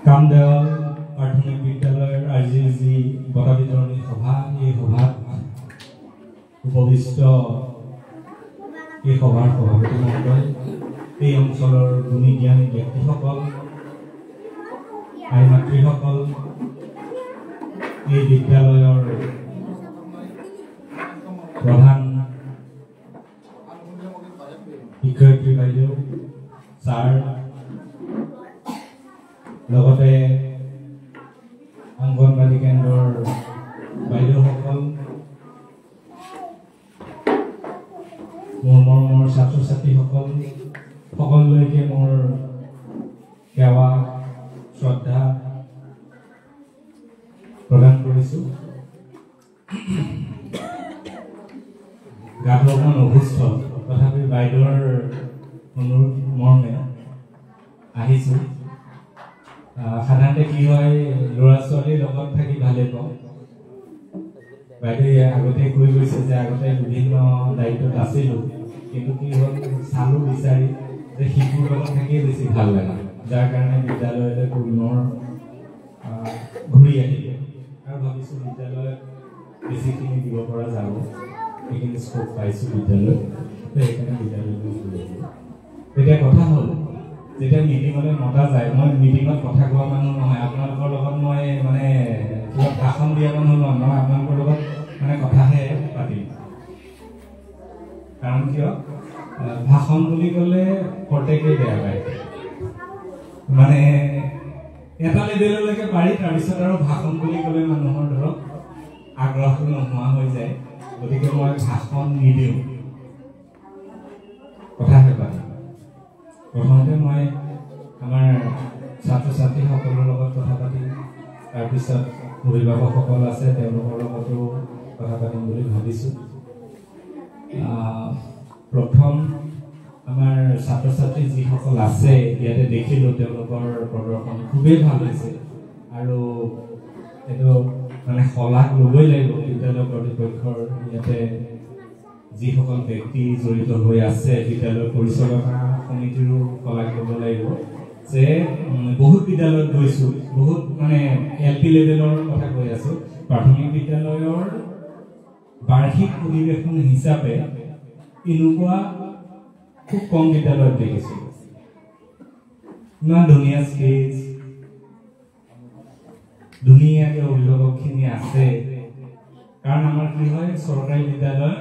কামদেৱাল প্ৰাথমিক বিদ্যালয়ৰ আজি যি বঁটা বিতৰণী সভা, এই সভাত উপবিষ্ট এই সভাৰ সভাপতি মহোদয়, এই অঞ্চলৰ গুণী জ্ঞানী ব্যক্তিসকল, আই মাতৃসকল, এই বিদ্যালয়ৰ প্ৰধান শিক্ষয়িত্ৰী বাইদেউ, ছাৰ, লগতে অংগনবাড়ী কেন্দ্ৰৰ বাইদেউসকল, মোৰ মৰমৰ ছাত্ৰ ছাত্ৰীসকল, সকলোলৈকে মোৰ সেৱা শ্ৰদ্ধা প্ৰদান কৰিছোঁ। গাটো অকণমান অসুস্থ, তথাপি বাইদেউৰ অনুৰোধ মৰ্মে আহিছোঁ। সাধাৰণতে কি হয়, ল'ৰা ছোৱালীৰ লগত থাকি ভালেই পাওঁ। বাইদেৱে আগতে কৈ গৈছে যে আগতে বিভিন্ন দায়িত্বত আছিলোঁ, কিন্তু কি হ'ল চালোঁ বিচাৰি যে শিশুৰ লগত থাকিয়ে বেছি ভাল লাগে, যাৰ কাৰণে বিদ্যালয়লৈ পুনৰ ঘূৰি আহিলোঁ আৰু ভাবিছোঁ বিদ্যালয়ত বেছিখিনি দিব পৰা যাব, সেইখিনি স্কোপ পাইছোঁ বিদ্যালয়ত, সেইকাৰণে বিদ্যালয়লৈ ঘূৰি আহিলোঁ। তেতিয়া কথা হ'ল, যেতিয়া মিটিঙলৈ মতা যায়, মই মিটিঙত কথা কোৱা মানুহ নহয়, আপোনালোকৰ লগত মই মানে কিবা ভাষণ দিয়া মানুহ নহয়, মই আপোনালোকৰ লগত মানে কথাহে পাতিম। কাৰণ কিয়, ভাষণ বুলি ক'লে প্ৰত্যেকেই বেয়া পায়, মানে এটা লেভেললৈকে পাৰি, তাৰপিছত আৰু ভাষণ বুলি ক'লে মানুহৰ ধৰক আগ্ৰহটো নোহোৱা হৈ যায়। গতিকে মই ভাষণ নিদিওঁ, কথাহে পাতিম। প্ৰথমতে মই আমাৰ ছাত্ৰ ছাত্ৰীসকলৰ লগত কথা পাতিম, তাৰপিছত অভিভাৱকসকল আছে তেওঁলোকৰ লগতো কথা পাতিম বুলি ভাবিছোঁ। প্ৰথম আমাৰ ছাত্ৰ ছাত্ৰী যিসকল আছে ইয়াতে দেখিলোঁ, তেওঁলোকৰ প্ৰদৰ্শন খুবেই ভাল হৈছে আৰু এইটো মানে শলাগ ল'বই লাগিব বিদ্যালয় কৰ্তৃপক্ষৰ। ইয়াতে যিসকল ব্যক্তি জড়িত হৈ আছে, বিদ্যালয় পৰিচালনা সমিতিৰো শলাগ ল'ব লাগিব যে বহুত বিদ্যালয়ত গৈছোঁ, বহুত মানে LP লেভেলৰ কথা কৈ আছোঁ, প্ৰাথমিক বিদ্যালয়ৰ বাৰ্ষিক অধিৱেশন হিচাপে এনেকুৱা খুব কম বিদ্যালয়ত দেখিছোঁ। ইমান ধুনীয়া ষ্টেজ, ধুনীয়াকৈ অভিভাৱকখিনি আছে। কাৰণ আমাৰ কি হয়, চৰকাৰী বিদ্যালয়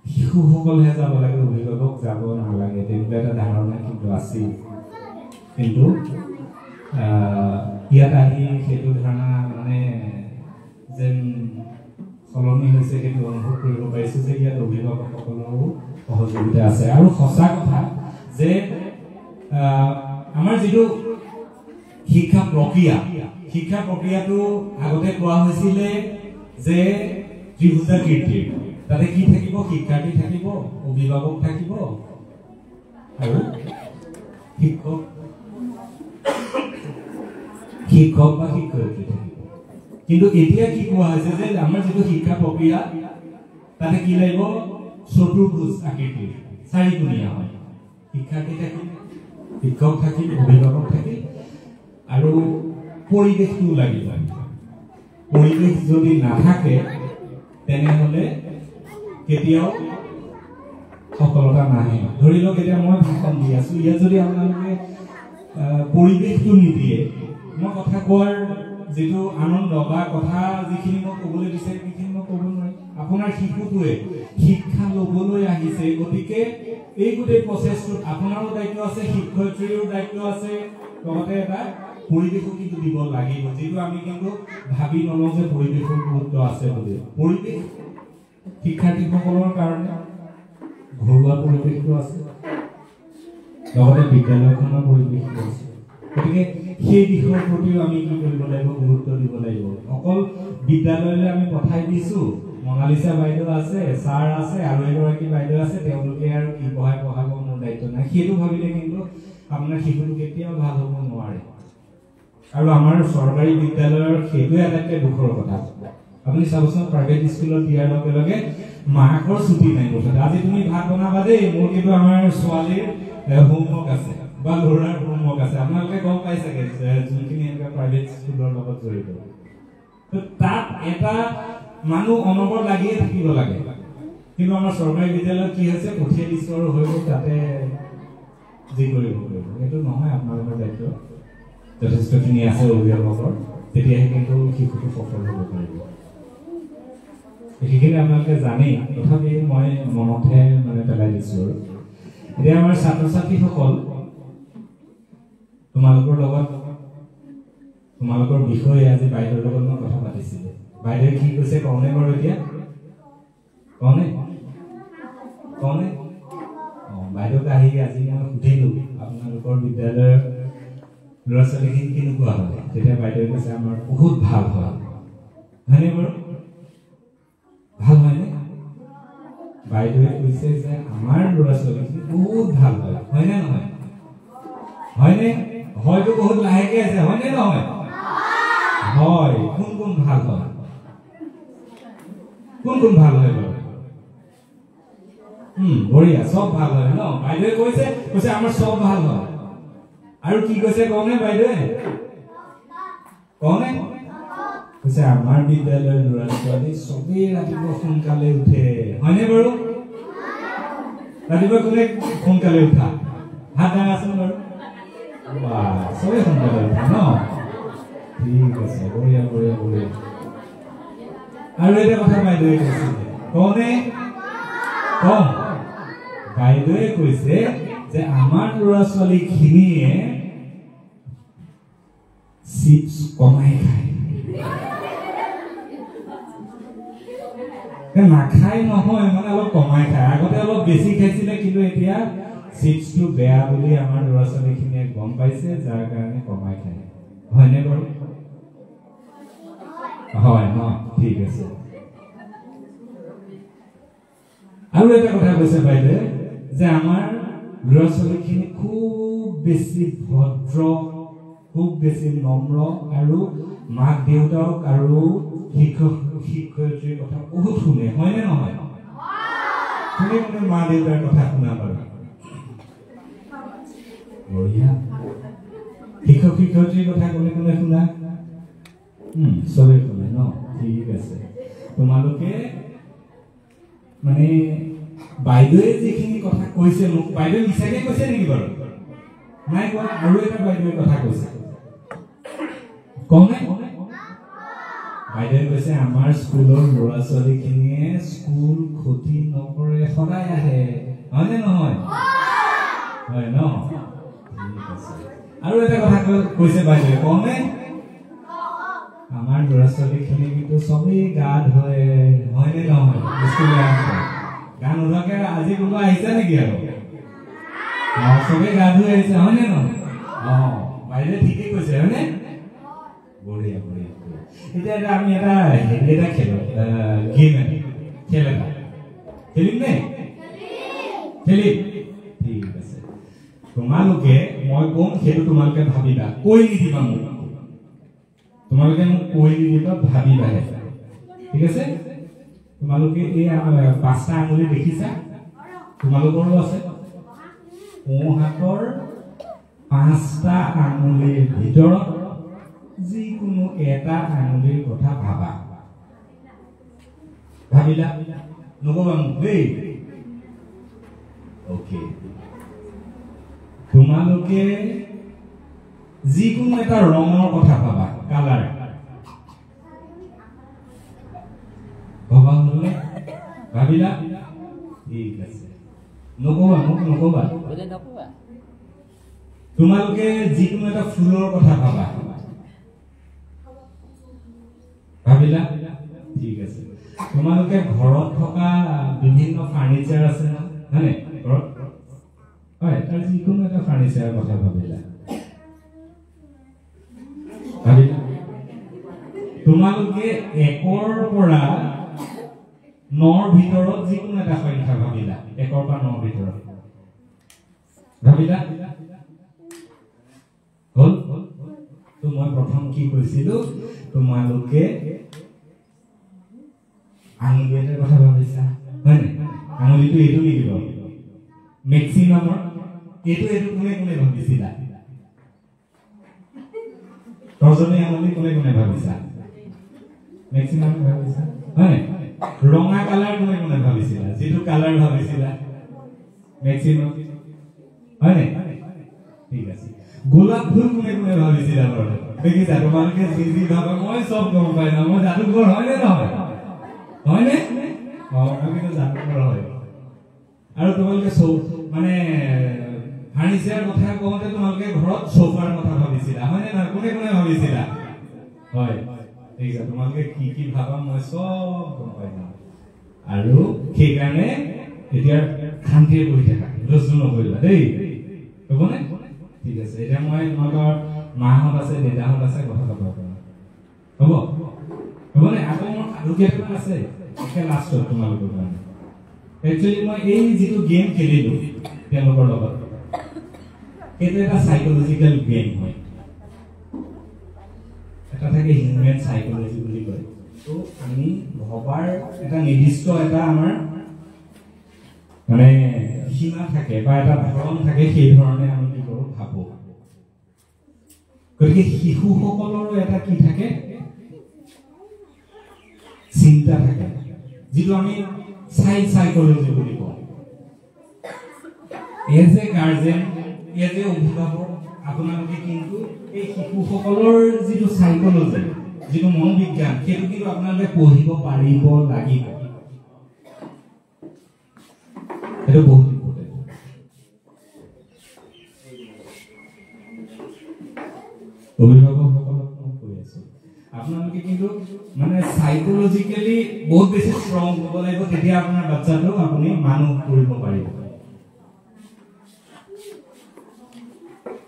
শিশুসকলহে যাব লাগে, অভিভাৱক যাব নালাগে, তেনেকুৱা এটা ধাৰণা কিন্তু আছিল। কিন্তু ইয়াত আহি সেইটো ধাৰণা মানে যেন সলনি হৈছে, সেইটো অনুভৱ কৰিব পাৰিছোঁ যে ইয়াত অভিভাৱকসকলৰো সহযোগিতা আছে। আৰু সঁচা কথা যে আমাৰ যিটো শিক্ষা প্ৰক্ৰিয়াটো আগতে কোৱা হৈছিলে যে ত্ৰিভুজা কীৰ্তিৰ, তাতে কি থাকিব, শিক্ষাৰ্থী থাকিব, অভিভাৱক থাকিব আৰু শিক্ষক বা শিক্ষয়িত্ৰী থাকিব। কিন্তু এতিয়া কি কোৱা হৈছে যে আমাৰ যিটো শিক্ষা প্ৰক্ৰিয়া, তাতে কি লাগিব, চতুৰ্ভুজ আকৃতিৰ, চাৰিকোণীয়া হয়। শিক্ষাৰ্থী থাকিল, শিক্ষক থাকিল, অভিভাৱক থাকিল আৰু পৰিৱেশটো লাগিব। পৰিৱেশ যদি নাথাকে তেনেহ'লে কেতিয়াও সফলতা নাহে। ধৰি লওক এতিয়া মই ভাষণ দি আছোঁ, ইয়াত যদি আপোনালোকে পৰিৱেশটো নিদিয়ে, মই কথা কোৱাৰ যিটো আনন্দ বা কথা যিখিনি মই ক'বলৈ বিচাৰিম সেইখিনি মই ক'ব নোৱাৰিম। আপোনাৰ শিশুটোৱে শিক্ষা ল'বলৈ আহিছে, গতিকে এই গোটেই প্ৰচেছটোত আপোনাৰো দায়িত্ব আছে, শিক্ষয়িত্ৰীৰো দায়িত্ব আছে, লগতে এটা পৰিৱেশো কিন্তু দিব লাগিব, যিটো আমি কিন্তু ভাবি নলওঁ যে পৰিৱেশৰ গুৰুত্ব আছে বুলি। পৰিৱেশ শিক্ষাৰ্থীসকলৰ কাৰণে ঘৰুৱা পৰিৱেশটো আছে, লগতে বিদ্যালয়খনৰ পৰিৱেশটো আছে। গতিকে সেই দিশৰ প্ৰতিও আমি কি কৰিব লাগিব, গুৰুত্ব দিব লাগিব। অকল বিদ্যালয়লৈ আমি পঠাই দিছোঁ, মনালিছা বাইদেউ আছে, ছাৰ আছে আৰু এগৰাকী বাইদেউ আছে, তেওঁলোকে আৰু কি পঢ়াব মোৰ দায়িত্ব নাই, সেইটো ভাবিলে কিন্তু আপোনাৰ শিশুটো কেতিয়াও ভাল হ'ব নোৱাৰে। আৰু আমাৰ চৰকাৰী বিদ্যালয়ৰ সেইটোৱে আটাইতকৈ দুখৰ কথা। আপুনি চাবচোন, প্ৰাইভেট স্কুলত দিয়াৰ লগে লগে মাকৰ ছুটি নাই। মুঠতে আজি তুমি ভাত বনাবা দেই, মোৰ কিন্তু আমাৰ ছোৱালীৰ হোমৱৰ্ক আছে বা ল'ৰাৰ হোমৱৰ্ক হোমৱৰ্ক আছে আপোনালোকে গম পাই চাগে যোনখিনি এনেকুৱা প্ৰাইভেট স্কুলৰ লগত জড়িত তো তাত এটা মানুহ অনবৰত লাগিয়ে থাকিব লাগে কিন্তু আমাৰ চৰকাৰী বিদ্যালয়ত কি হৈছে পঠিয়াই দিছো আৰু হৈ গ'ল তাতে যি কৰিব সেইটো নহয় আপোনালোকৰ দায়িত্ব যথেষ্টখিনি আছে অভিভাৱকৰ তেতিয়াহে কিন্তু শিশুটো সফল হ'ব পাৰিব সেইখিনি আপোনালোকে জানেই তথাপি মই মনতহে মানে পেলাই দিছো আৰু এতিয়া আমাৰ ছাত্ৰ ছাত্ৰীসকল তোমালোকৰ লগত তোমালোকৰ বিষয়ে আজি বাইদেউৰ লগত মই কথা পাতিছিলো বাইদেৱে কি কৈছে কওনে বাৰু এতিয়া কওনে বাইদেউক আহি আজি মই সুধিলো আপোনালোকৰ বিদ্যালয়ৰ ল'ৰা ছোৱালীখিনি কেনেকুৱা হয় তেতিয়া বাইদেৱে কৈছে আমাৰ বহুত ভাল হয় হয়নে বাৰু ভাল হয়নে বাইদেৱে কৈছে যে আমাৰ ল'ৰা ছোৱালীখিনি বহুত ভাল হয় হয়নে নহয় হয়নে হয়তো বহুত লাহেকে আছে হয়নে নহয় হয় কোন ভাল হয় কোন ভাল হয় বাৰু বঢ়িয়া সব ভাল হয় ন বাইদেৱে কৈছে আমাৰ সব ভাল হয় আৰু কি কৈছে কওনে বাইদেৱে কওনে কৈছে আমাৰ বিদ্যালয়ৰ ল'ৰা ছোৱালী সবেই ৰাতিপুৱা সোনকালে উঠে হয়নে বাৰু ৰাতিপুৱা কোনে সোনকালে উঠা হাত দাঙাচোন বাৰু সবেই সোনকালে উঠা ন ঠিক আছে বঢ়িয়া আৰু এটা কথা বাইদেৱে কৈছে কওনে কম বাইদেৱে কৈছে যে আমাৰ ল'ৰা ছোৱালীখিনিয়ে চিপছ কমাই খায় নাখায় নহয় মানে অলপ কমাই খায় আগতে অলপ বেছি খাইছিলে কিন্তু এতিয়া চিপছটো বেয়া বুলি আমাৰ ল'ৰা ছোৱালীখিনিয়ে গম পাইছে যাৰ কাৰণে কমাই খায় হয়নে বাৰু হয় ন ঠিক আছে আৰু এটা কথা কৈছে বাইদেৱে যে আমাৰ ল'ৰা ছোৱালীখিনি খুব বেছি ভদ্ৰ খুব বেছি নম্ৰ আৰু মাক দেউতাক আৰু শিক্ষক শিক্ষয়িত্ৰীৰ কথা বহুত শুনে হয়নে নহয় কোনে মা দেউতাৰ কথা শুনা বাৰু বঢ়িয়া শিক্ষক শিক্ষয়িত্ৰীৰ কথা কোনে শুনা চবেই শুনে ন ঠিক আছে তোমালোকে মানে বাইদেৱে যিখিনি কথা কৈছে মোক বাইদেৱে মিছাকে কৈছে নেকি বাৰু নাই কোৱা আৰু এটা বাইদেৱে কথা কৈছে কমনে বাইদেৱে কৈছে আমাৰ স্কুলৰ ল'ৰা ছোৱালীখিনিয়ে স্কুল ক্ষতি নকৰে সদায় আহে হয়নে নহয় হয় ন ঠিক আছে আৰু এটা কথা কৈছে বাইদেৱে কমনে আমাৰ ল'ৰা ছোৱালীখিনি কিন্তু চবেই গা ধুৱে হয়নে নহয় স্কুললৈ আহে গা নোধোৱাকে আজি কোনোবা আহিছে নেকি আৰু চবেই গা ধুই আহিছে হয়নে নহয় বাইদেৱে ঠিকেই কৈছে হয়নে বঢ়িয়া এতিয়া আমি এটা খেলো গেম খেল এটা খেলিম নে খেলিম ঠিক আছে তোমালোকে মই কম সেইটো তোমালোকে ভাবিবা কৈ নিদিবা মোক তোমালোকে মোক কৈ নিদিবা ভাবিবাহে ঠিক আছে তোমালোকে এই 5টা আঙুলি দেখিছা তোমালোকৰো আছে সোঁ হাতৰ 5টা আঙুলিৰ ভিতৰত যিকোনো এটা আঙুলিৰ কথা ভাবিলা নকবা মোক দেই ওকে তোমালোকে যিকোনো এটা ৰঙৰ কথা ভাবা কালাৰ ভাবিলা ঠিক আছে নকবা মোক নকবা তোমালোকে যিকোনো এটা ফুলৰ কথা ভাবা ভাবিলা ঠিক আছে তোমালোকে ঘৰত থকা বিভিন্ন ফাৰ্নিচাৰ আছে না হয়নে ঘৰত হয় তাৰ যিকোনো এটা ফাৰ্নিচাৰৰ কথা ভাবিলা তোমালোকে 1ৰ পৰা 9ৰ ভিতৰত যিকোনো এটা সংখ্যা ভাবিলা 1ৰ পৰা 9ৰ ভিতৰত ভাবিলা হল তো মই প্ৰথম কি কৈছিলো তোমালোকে আঙুলি এটাৰ কথা ভাবিছা হয়নে আঙুলিটো এইটো নেকি বাৰু মেক্সিমামৰ এইটো কোনে ভাবিছিলা ৰজনী আমলি কোনে কোনে ভাবিছা মেক্সিমাম ভাবিছা হয় ৰঙা কালাৰ কোনে কোনে ভাবিছিলা যেটো কালাৰ ভাবিছিলা মেক্সিমাম হয় ঠিক আছে গোলাপ ফুল কোনে কোনে ভাবিছিলা বাৰু দেখিছা তোমালোকে যি ভাবা মই সব গম পাই না মই জাদুঘৰ হয় নে নহয় হয় নে আমি তো জাদুঘৰ হয় আৰু তোমালোকে মানে ফাৰ্নিচাৰ কথা কওঁতে তোমালোকে ঘৰত সোফাৰ কথা ভাবিছিলা হয় নে না কোনে কোনে ভাবিছিলা হয় ঠিক আছে তোমালোকে কি ভাবা মই সব গম পাই না আৰু সেই কাৰণে এতিয়া শান্তিৰে বহি থাকা ৰজু নকৰিবা দেই হ'বনে ঠিক আছে এতিয়া মই তোমালোকৰ মাহঁত আছে দেউতাহঁত আছে কথা পাতিব পাৰোঁ হ'ব হ'বনে আকৌ মোৰ আৰু কেইটামান আছে একে লাষ্টত তোমালোকৰ কাৰণে একচুৱেলি মই এই যিটো গেম খেলিলোঁ তেওঁলোকৰ লগত সেইটো এটা সাইকোলজিক্যাল গেম হয় এটা থাকে হিউম্যান সাইকোলজি বুলি কয় তো আমি ভবাৰ এটা নিৰ্দিষ্ট এটা আমাৰ মানে সীমা থাকে বা এটা ধৰণ থাকে সেই ধৰণে আমি কি কৰোঁ ভাবোঁ গতিকে শিশুসকলৰো এটা কি থাকে চিন্তা থাকে যিটো আমি চাইল্ড সাইকোলজি বুলি কওঁ as a guardian as a অভিভাৱক আপোনালোকে কিন্তু এই শিশুসকলৰ যিটো সাইকোলজি যিটো মনোবিজ্ঞান সেইটো কিন্তু আপোনালোকে পঢ়িব পাৰিব লাগিব এটা বহুত ইম্পৰ্টেণ্ট অভিভাৱকসকলক মই কৈ আছো আপোনালোকে কিন্তু মানে সাইকোলজিক্যালি বহুত বেছি ষ্ট্ৰং হ'ব লাগিব তেতিয়া আপোনাৰ বাচ্চাটো আপুনি মানুহ কৰিব পাৰিব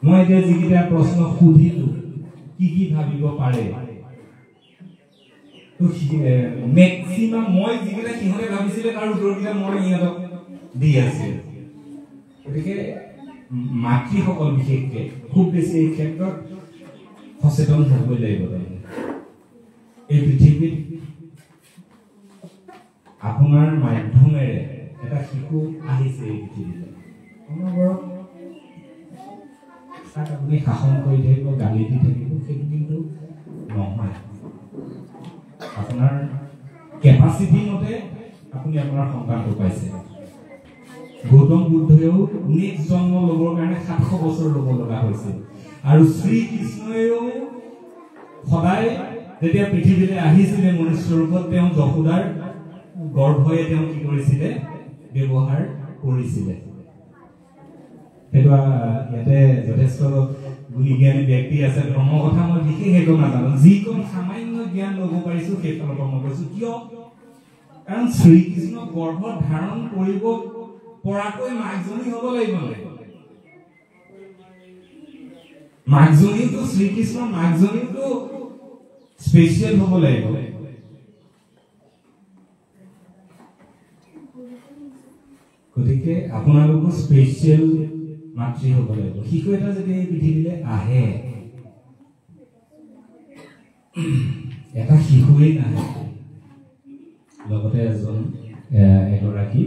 মই এতিয়া যিকেইটা প্ৰশ্ন সুধিলো কি ভাবিব পাৰে তো মেক্সিমাম মই যিকেইটা সিহঁতে ভাবিছিলে তাৰ উত্তৰকেইটা মই ইহঁতক দি আছো গতিকে মাতৃসকল বিশেষকৈ খুব বেছি এই ক্ষেত্ৰত সচেতন হ'ব লাগিব এই পৃথিৱীত আপোনাৰ মাধ্যমেৰে এটা শিশু আহিছে এই পৃথিৱীলৈ অনবৰত তাক আপুনি শাসন কৰি থাকিব গালি দি থাকিব সেইটো কিন্তু নহয় আপোনাৰ কেপাচিটি মতে আপুনি আপোনাৰ সন্তানটো পাইছে গৌতম বুদ্ধয়েও নেক্সট জন্ম ল'বৰ কাৰণে 700 বছৰ ল'ব লগা হৈছিল আৰু শ্ৰীকৃষ্ণয়েও সদায় যেতিয়া পৃথিৱীলৈ আহিছিলে মনুষ্য ৰূপত তেওঁ যশোদাৰ গৰ্ভয়ে তেওঁ কি কৰিছিলে ব্যৱহাৰ কৰিছিলে সেইটো ইয়াতে যথেষ্ট গুণীজ্ঞানী ব্যক্তি আছে ধৰ্ম কথা মই বিশেষ একো নাজানো যিকণ সামান্য জ্ঞান ল'ব পাৰিছো সেইফালৰ পৰা মই কৈছো কিয় কাৰণ শ্ৰীকৃষ্ণ গৰ্ভত ধাৰণ কৰিব পৰাকৈ মাকজনী হ'ব লাগিব মাকজনীটো শ্ৰীকৃষ্ণ মাকজনীটো স্পেচিয়েল হ'ব লাগিব গতিকে আপোনালোকৰ স্পেচিয়েল মাতৃ হ'ব লাগিব শিশু এটা যদি এই পৃথিৱীলৈ আহে এটা শিশুৱেই নাহে লগতে এগৰাকী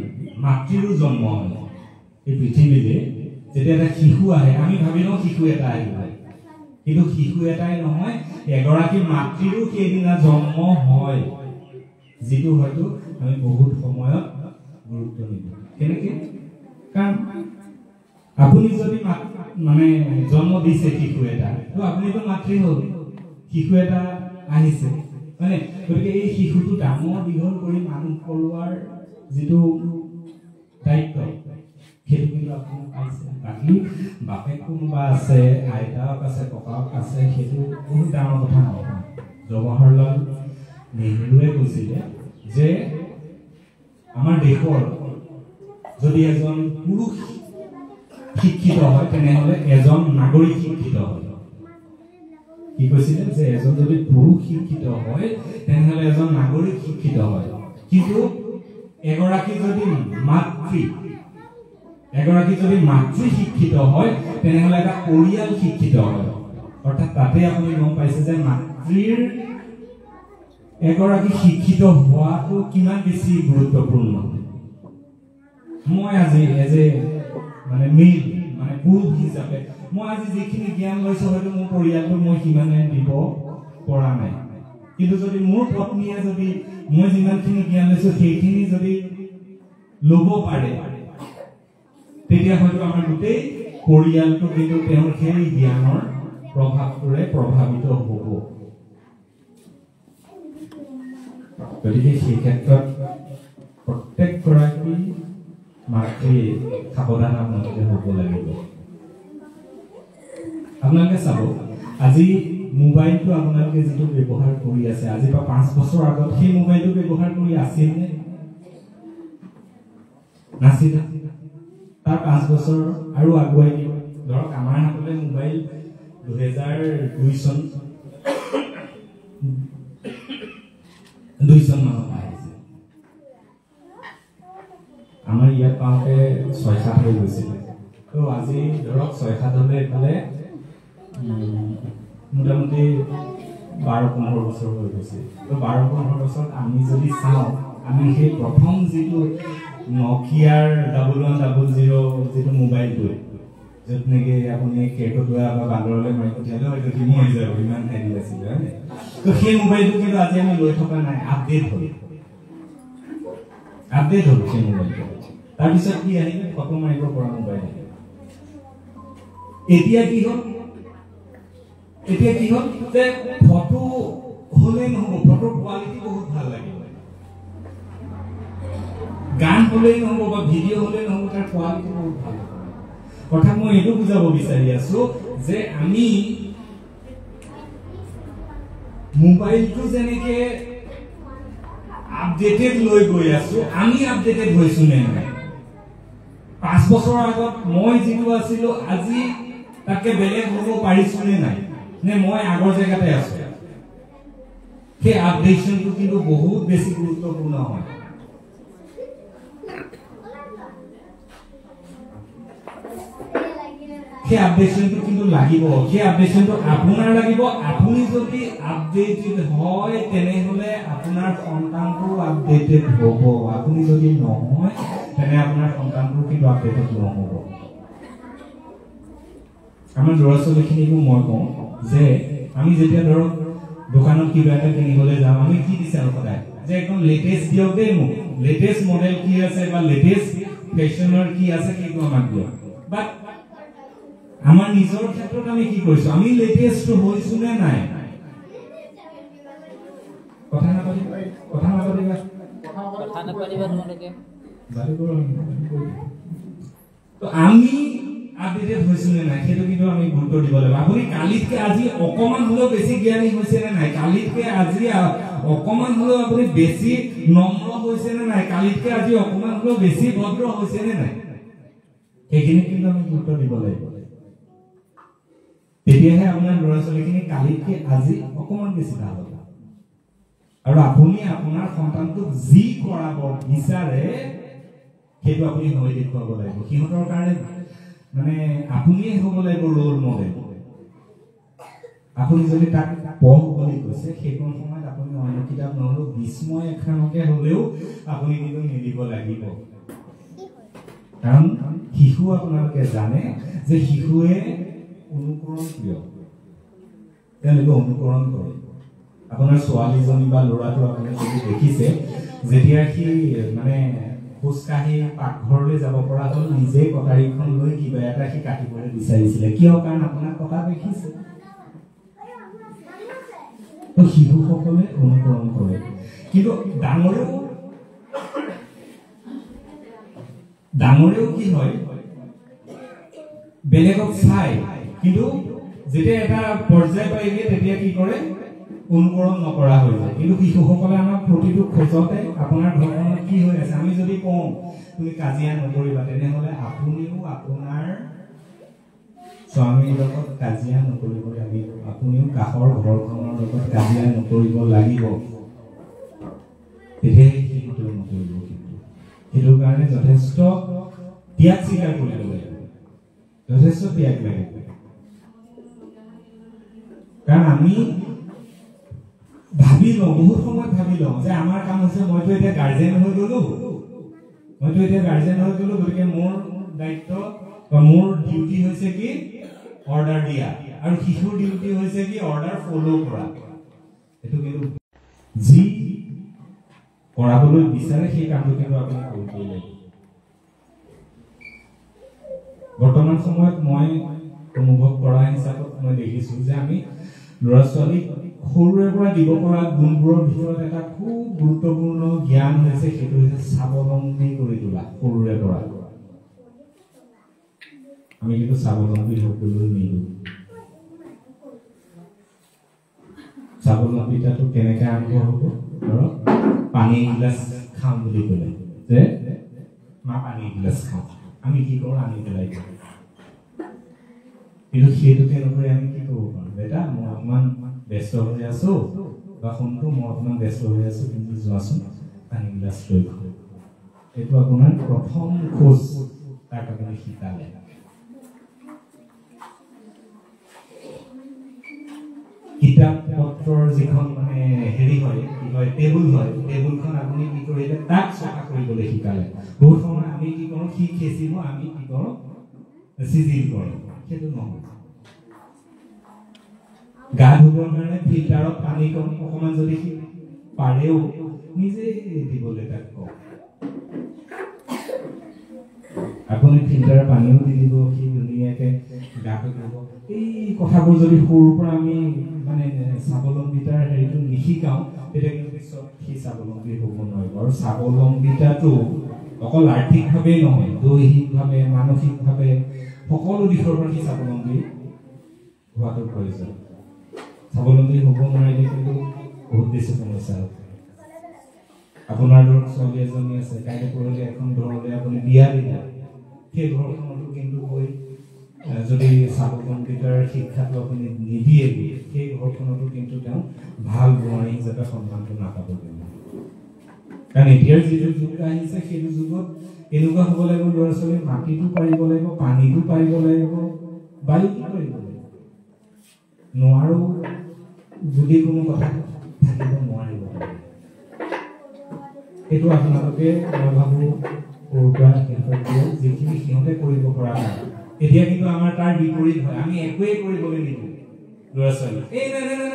মাতৃৰো জন্ম হয় এই পৃথিৱীলৈ যেতিয়া এটা শিশু আহে আমি ভাবি লওঁ শিশু এটা আহিব কিন্তু শিশু এটাই নহয় এগৰাকী মাতৃৰো সেইদিনা জন্ম হয় যিটো হয়তো আমি বহুত সময়ত গুৰুত্ব নিদিওঁ কেনেকৈ কাৰণ আপুনি যদি মানে জন্ম দিছে শিশু এটা তো আপুনিতো মাতৃ হ'ল শিশু এটা আহিছে মানে গতিকে এই শিশুটো ডাঙৰ দীঘল কৰি মানুহ কৰোৱাৰ যিটো দায়িত্ব সেইটো কিন্তু আপুনি পাইছে বাকী বাপেক কোনোবা আছে আইতাক আছে ককাক আছে সেইটো বহুত ডাঙৰ কথা নহয় জৱাহৰলাল নেহৰুৱে কৈছিলে যে আমাৰ দেশৰ যদি এজন পুৰুষ শিক্ষিত হয় তেনেহলে এজন নাগৰিক শিক্ষিত হয় কি কৈছিলে যে এজন যদি পুৰুষ শিক্ষিত হয় তেনেহলে এজন নাগৰিক শিক্ষিত হয় কিন্তু এগৰাকী যদি মাতৃ শিক্ষিত হয় তেনেহলে এটা পৰিয়াল শিক্ষিত হয় অৰ্থাৎ তাতে আপুনি গম পাইছে যে মাতৃৰ এগৰাকী শিক্ষিত হোৱাটো কিমান বেছি গুৰুত্বপূৰ্ণ মই আজি এজ এ মানে মেইল মানে পুৰুষ হিচাপে মই আজি যিখিনি জ্ঞান লৈছো হয়তো মোৰ পৰিয়ালটো মই সিমানে দিব পৰা নাই কিন্তু যদি মোৰ পত্নীয়ে যদি মই যিমানখিনি জ্ঞান লৈছো সেইখিনি যদি ল'ব পাৰে তেতিয়া হয়তো আমাৰ গোটেই পৰিয়ালটো কিন্তু তেওঁৰ সেই জ্ঞানৰ প্ৰভাৱটোৰে প্ৰভাৱিত হ'ব গতিকে সেই ক্ষেত্ৰত প্ৰত্যেকগৰাকী মাতৃয়ে সাৱধান আপোনালোকে হ'ব লাগিব আপোনালোকে চাব আজি মোবাইলটো আপোনালোকে যিটো ব্যৱহাৰ কৰি আছে আজি পৰা 5 বছৰ আগত সেই মোবাইলটো ব্যৱহাৰ কৰি আছিল নে নাছিল তাৰ 5 বছৰ আৰু আগুৱাই দিব ধৰক আমাৰ হাতলৈ মোবাইল 2002 চন মানত আহিছে আমাৰ ইয়াত পাওঁতে 6-7 হৈ গৈছিল তো আজি ধৰক 6-7 হলে এইফালে মোটামুটি 12-15 বছৰ হৈ গৈছে তো 12-15 বছৰত আমি যদি চাওঁ আমি সেই প্ৰথম যিটো নকিয়াৰ 1100 যিটো মোবাইলটো য'ত নেকি আপুনি কেকটোৱা বা বান্দৰলৈ মাৰি পঠিয়ালে হয়তো তিনি হৈ যাব ইমান হেৰি আছিলে হয়নে তো সেই মোবাইলটো কিন্তু আজি আমি লৈ থকা নাই আপডেট হ'ল সেই মোবাইলটো তাৰপিছত কি আহিলে ফটো মাৰিব পৰা মোবাইল এতিয়া কি হ'ল যে ফটো হলে নহ'ব ফটোৰ কোৱালিটি বহুত ভাল লাগিব গান হলেই নহ'ব বা ভিডিঅ' হলেই নহ'ব তাৰ কোৱালিটি বহুত ভাল কথা মই এইটো বুজাব বিচাৰি আছো যে আমি মোবাইলটো যেনেকে আপডেটেড লৈ গৈ আছো আমি আপডেটেড হৈছো নে নাই 5 বছৰ আগত মই যিটো আছিলো আজি তাকে বেলেগ হ'ব পাৰিছো নে নাই নে মই আগৰ জেগাতে আছো সেই আপডেটটো কিন্তু বহুত বেছি গুৰুত্বপূৰ্ণ হয় সেই আপডেটটো কিন্তু লাগিব সেই আপডেটটো আপোনাৰ লাগিব আপুনি যদি আপডেটেড হয় তেনেহলে আপোনাৰ সন্তানটো আপডেটেড হ'ব আপুনি যদি নহয় তেনে আপোনাৰ সন্তানটো কিন্তু আপডেটেড নহ'ব আমাৰ ল'ৰা-ছোৱালীখিনিকো মই কওঁ যে আমি যেতিয়া ধৰক দোকানত কিবা এটা কিনিবলৈ যাওঁ আমি কি বিচাৰো সদায় যে একদম লেটেষ্ট দিয়ক দেই মোক লেটেষ্ট মডেল কি আছে বা লেটেষ্ট ফেশ্বনৰ কি আছে সেইটো আমাক দিয়ক বাট আমাৰ নিজৰ ক্ষেত্ৰত আমি কি কৰিছো আমি লেটেষ্ট হৈছো নে নাই কথা নাপাতিবা তোমালোকে তো আমি আপডেটেড হৈছো নে নাই সেইটো কিন্তু আমি গুৰুত্ব দিব লাগিব আপুনি কালিতকে আজি অকমান হলেও বেছি জ্ঞানী হৈছে নে নাই কালিতকে আজি অকমান হলেও আপুনি বেছি নম্ৰ হৈছে নে নাই কালিতকে আজি অকমান হলেও বেছি ভদ্ৰ হৈছে নে নাই সেইখিনি কিন্তু আমি গুৰুত্ব দিব লাগিব তেতিয়াহে আপোনাৰ ল'ৰা-ছোৱালীখিনি কালিতকে আজি অকমান বেছি ভাল হ'ব আৰু আপুনি আপোনাৰ সন্তানটোক যি কৰাব বিচাৰে সেইটো আপুনি হৈ দেখুৱাব লাগিব সিহঁতৰ কাৰণে মানে আপুনিয়ে হ'ব লাগিব ৰোল মডেল আপুনি যদি তাক পঢ় বুলি কৈছে সেইকণ সময়ত আপুনি অন্য কিতাপ নহ'লেও বিস্ময় এখনকে হ'লেও আপুনি কিন্তু মিলিব লাগিব কাৰণ শিশু আপোনালোকে জানে যে শিশুৱে অনুকৰণ প্ৰিয় তেওঁলোকে অনুকৰণ কৰে আপোনাৰ ছোৱালীজনী বা ল'ৰাটো আপুনি যদি দেখিছে যেতিয়া সি মানে খোজকাঢ়ি পাকঘৰলৈ যাব পৰা হ'ল নিজে কটাৰীখন লৈ কিবা এটা সি কাটিবলৈ বিচাৰিছিলে কিয় কাৰণ আপোনাক কটা দেখিছে তো শিশুসকলে অনুকৰণ কৰে কিন্তু ডাঙৰেও কি হয় বেলেগক চাই কিন্তু যেতিয়া এটা পৰ্যায় পায়গে তেতিয়া কি কৰে অনুকৰণ নকৰা হৈ যায় কিন্তু শিশুসকলে আমাক প্ৰতিটো খোজতে আপোনাৰ ঘৰখনত কি হৈ আছে আমি যদি কওঁ তুমি কাজিয়া নকৰিবা তেনেহলে আপুনিও আপোনাৰ স্বামীৰ লগত কাজিয়া নকৰিব লাগিব আপুনিও কাষৰ ঘৰখনৰ লগত কাজিয়া নকৰিব লাগিব তেতিয়াহে শিশুটোৱে নকৰিব কিন্তু সেইটো কাৰণে যথেষ্ট ত্যাগ স্বীকাৰ কৰিব লাগিব যথেষ্ট ত্যাগ লাগিব কাৰণ আমি ভাবি লওঁ বহুত সময়ত ভাবি লওঁ যে আমাৰ কাম হৈছে মইতো এতিয়া গাৰ্জেন হৈ গ'লো গতিকে মোৰ দায়িত্ব বা মোৰ ডিউটি হৈছে কি অৰ্ডাৰ দিয়া আৰু শিশুৰ ডিউটি হৈছে কি অৰ্ডাৰ ফলো কৰা এটো কিন্তু যি কৰাবলৈ বিচাৰে সেই কামটো কিন্তু আপুনি কৰিব লাগিব বৰ্তমান সময়ত মই অনুভৱ কৰা হিচাপত মই দেখিছো যে আমি ল'ৰা ছোৱালী সৰুৰে পৰা দিব পৰা গুণবোৰৰ ভিতৰত এটা খুব গুৰুত্বপূৰ্ণ জ্ঞান হৈছে সেইটো হৈছে স্বাৱলম্বী কৰি তোলা সৰুৰে পৰা আমি কিন্তু স্বাৱলম্বী হ'বলৈ নিদিওঁ স্বাৱলম্বীতাটো কেনেকৈ আৰম্ভ হ'ব ধৰক পানী এগিলাচ খাম বুলি ক'লে যে মা পানী এগিলাচ খাওঁ আমি কি কৰোঁ আনি পেলাই দিওঁ কিন্তু সেইটোকে নকৰি আমি কি কৰিব পাৰোঁ বেটা মই অকণমান ব্যস্ত হৈ আছো বা সোণটো মই অকণমান ব্যস্ত হৈ আছো কিন্তু যোৱাচোন পানী এগিলাচ লৈ খাওঁ এইটো আপোনাৰ প্ৰথম খোজ তাক আপুনি শিকালে কিতাপ পত্ৰৰ যিখন মানে হেৰি হয় কি হয় টেবুলখন আপুনি কি কৰিলে তাক চফা কৰিবলৈ শিকালে বহুত সময় আমি কি কৰোঁ সি খেচিব আমি কি কৰোঁ চিজিল কৰোঁ সেইটো নহয় গা ধুবৰ কাৰণে ফিল্টাৰত পানী অকণমান যদি পাৰেও নিজে দিবলৈ তাক কওক আপুনি ফিল্টাৰৰ পানীও দি দিব সি ধুনীয়াকৈ গাটো ধুব এই কথাবোৰ যদি সৰুৰ পৰা আমি মানে স্বাৱলম্বিতাৰ হেৰিটো নিশিকাওঁ তেতিয়া কিন্তু পিছত সি স্বাৱলম্বী হ'ব নোৱাৰিব আৰু স্বাৱলম্বিতাটো অকল আৰ্থিকভাৱেই নহয় দৈহিকভাৱে মানসিকভাৱে সকলো দিশৰ পৰা সি স্বাৱলম্বী হোৱাটো প্ৰয়োজন স্বাৱলম্বী হ'ব নোৱাৰিলে কিন্তু বহুত বেছি সমস্যা হ'ব আপোনাৰ ধৰক ছোৱালী এজনী আছে কাইলৈ পৰহিলে এখন ঘৰলৈ আপুনি বিয়া দিলে সেই ঘৰখনতো কিন্তু গৈ যদি স্বাৱলম্বিতাৰ শিক্ষাটো আপুনি নিদিয়ে সেই ঘৰখনতো কিন্তু তেওঁ ভাল বোৱাৰী হিচাপে সন্মানটো নাপাব কাৰণ এতিয়াৰ যিটো যুগ আহিছে সেইটো যুগত এনেকুৱা হ'ব লাগিব ল'ৰা ছোৱালী মাটিটো পাৰিব লাগিব পানীটো পাৰিব লাগিব বায়ুটো পাৰিব লাগিব নোৱাৰো যদি কোনো কথা থাকিব নোৱাৰিব এইটো আপোনালোকে মই ভাবোঁ সৰুৰ পৰা যিখিনি সিহঁতে কৰিব পৰা নাই এতিয়া কিন্তু আমাৰ তাৰ বিপৰীত হয় আমি একোৱেই কৰিবলৈ নিদিওঁ ল'ৰা ছোৱালী এই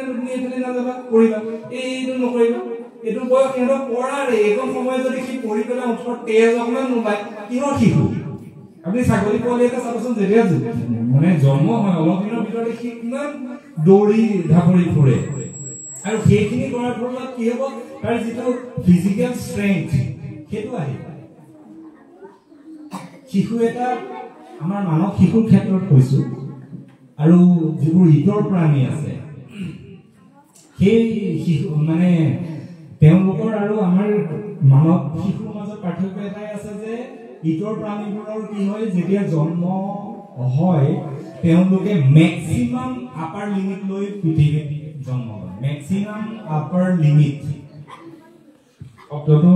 তুমি এইফালে নাযাবা কৰিবা এইটো নকৰিবা এইটো বয়স সিহঁতক পঢ়াৰে এইকণ সময় যদি সি পঢ়ি পেলাই ওঠৰ তেজ অকণমান নোলায় কিহৰ শিশু আপুনি ছাগলী পোৱালি এটা চাবচোন যেতিয়া মানে জন্ম হয় অলপ দিনৰ ভিতৰতে সি কিমান দৌৰি ঢাপৰি ফুৰে আৰু সেইখিনি কৰাৰ ফলত কি হ'ব তাৰ যিটো ফিজিকেল ষ্ট্ৰেংথ সেইটো আহিব শিশু এটা আমাৰ মানৱ শিশুৰ ক্ষেত্ৰত কৈছো আৰু যিবোৰ ইতৰ প্ৰাণী আছে সেই শিশু মানে তেওঁলোকৰ আৰু আমাৰ মানৱ শিশুৰ মাজত পাৰ্থক্য এটাই আছে যে ইতৰ প্ৰাণীবোৰৰ কি হয় যেতিয়া জন্ম হয় তেওঁলোকে মেক্সিমাম আপাৰ লিমিট লৈ পৃথিৱীত জন্ম লয় মেক্সিমাম আপাৰ লিমিট শব্দটো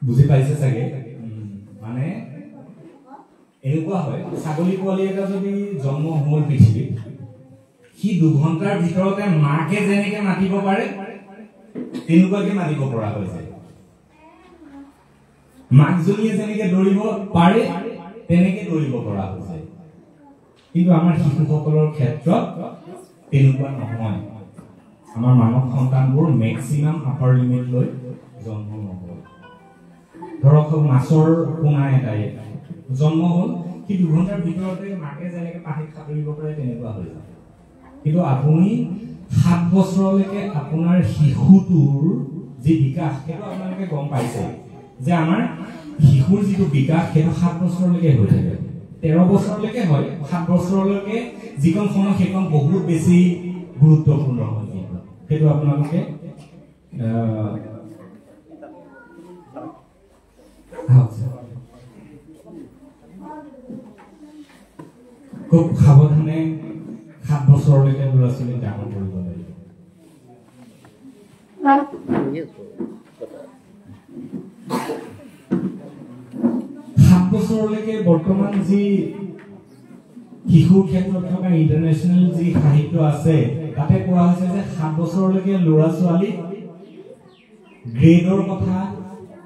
বুজি পাইছে চাগে মানে এনেকুৱা হয় ছাগলী পোৱালি এটা যদি জন্ম হ'ল পৃথিৱীত সি 2 ঘণ্টাৰ ভিতৰতে মাকে যেনেকে মাতিব পাৰে তেনেকুৱাকে মাতিব পৰা হৈ যায় মাকজনীয়ে যেনেকে দৌৰিব পাৰে তেনেকে দৌৰিব পৰা হৈ যায় কিন্তু আমাৰ শিশুসকলৰ ক্ষেত্ৰত তেনেকুৱা নহয় আমাৰ মানৱ সন্তানবোৰ মেক্সিমাম আপাৰ লিমিট লৈ জন্ম নহয় ধৰক মাছৰ পোনা এটাই জন্ম হ'ল সি 2 ঘণ্টাৰ ভিতৰতে মাকে যেনেকে পানীত সাঁতুৰিব পাৰে তেনেকুৱা হৈ যায় কিন্তু আপুনি 7 বছৰলৈকে আপোনাৰ শিশুটোৰ যি বিকাশ সেইটো আপোনালোকে গম পাইছে যে আমাৰ শিশুৰ যিটো বিকাশ সেইটো 7 বছৰলৈকে হৈ থাকে 13 বছৰলৈকে হয় 7 বছৰলৈকে যিকণ সময় সেইকণ বহুত বেছি গুৰুত্বপূৰ্ণ হয় সেইটো আপোনালোকে খুব সাৱধানে 7 বছৰলৈকে ল'ৰা ছোৱালীক ডাঙৰ কৰিব লাগিব 7 বছৰলৈকে বৰ্তমান যি শিশুৰ ক্ষেত্ৰত থকা ইণ্টাৰনেশ্যনেল যি সাহিত্য আছে তাতে কোৱা হৈছে যে 7 বছৰলৈকে ল'ৰা ছোৱালী গ্ৰেডৰ কথা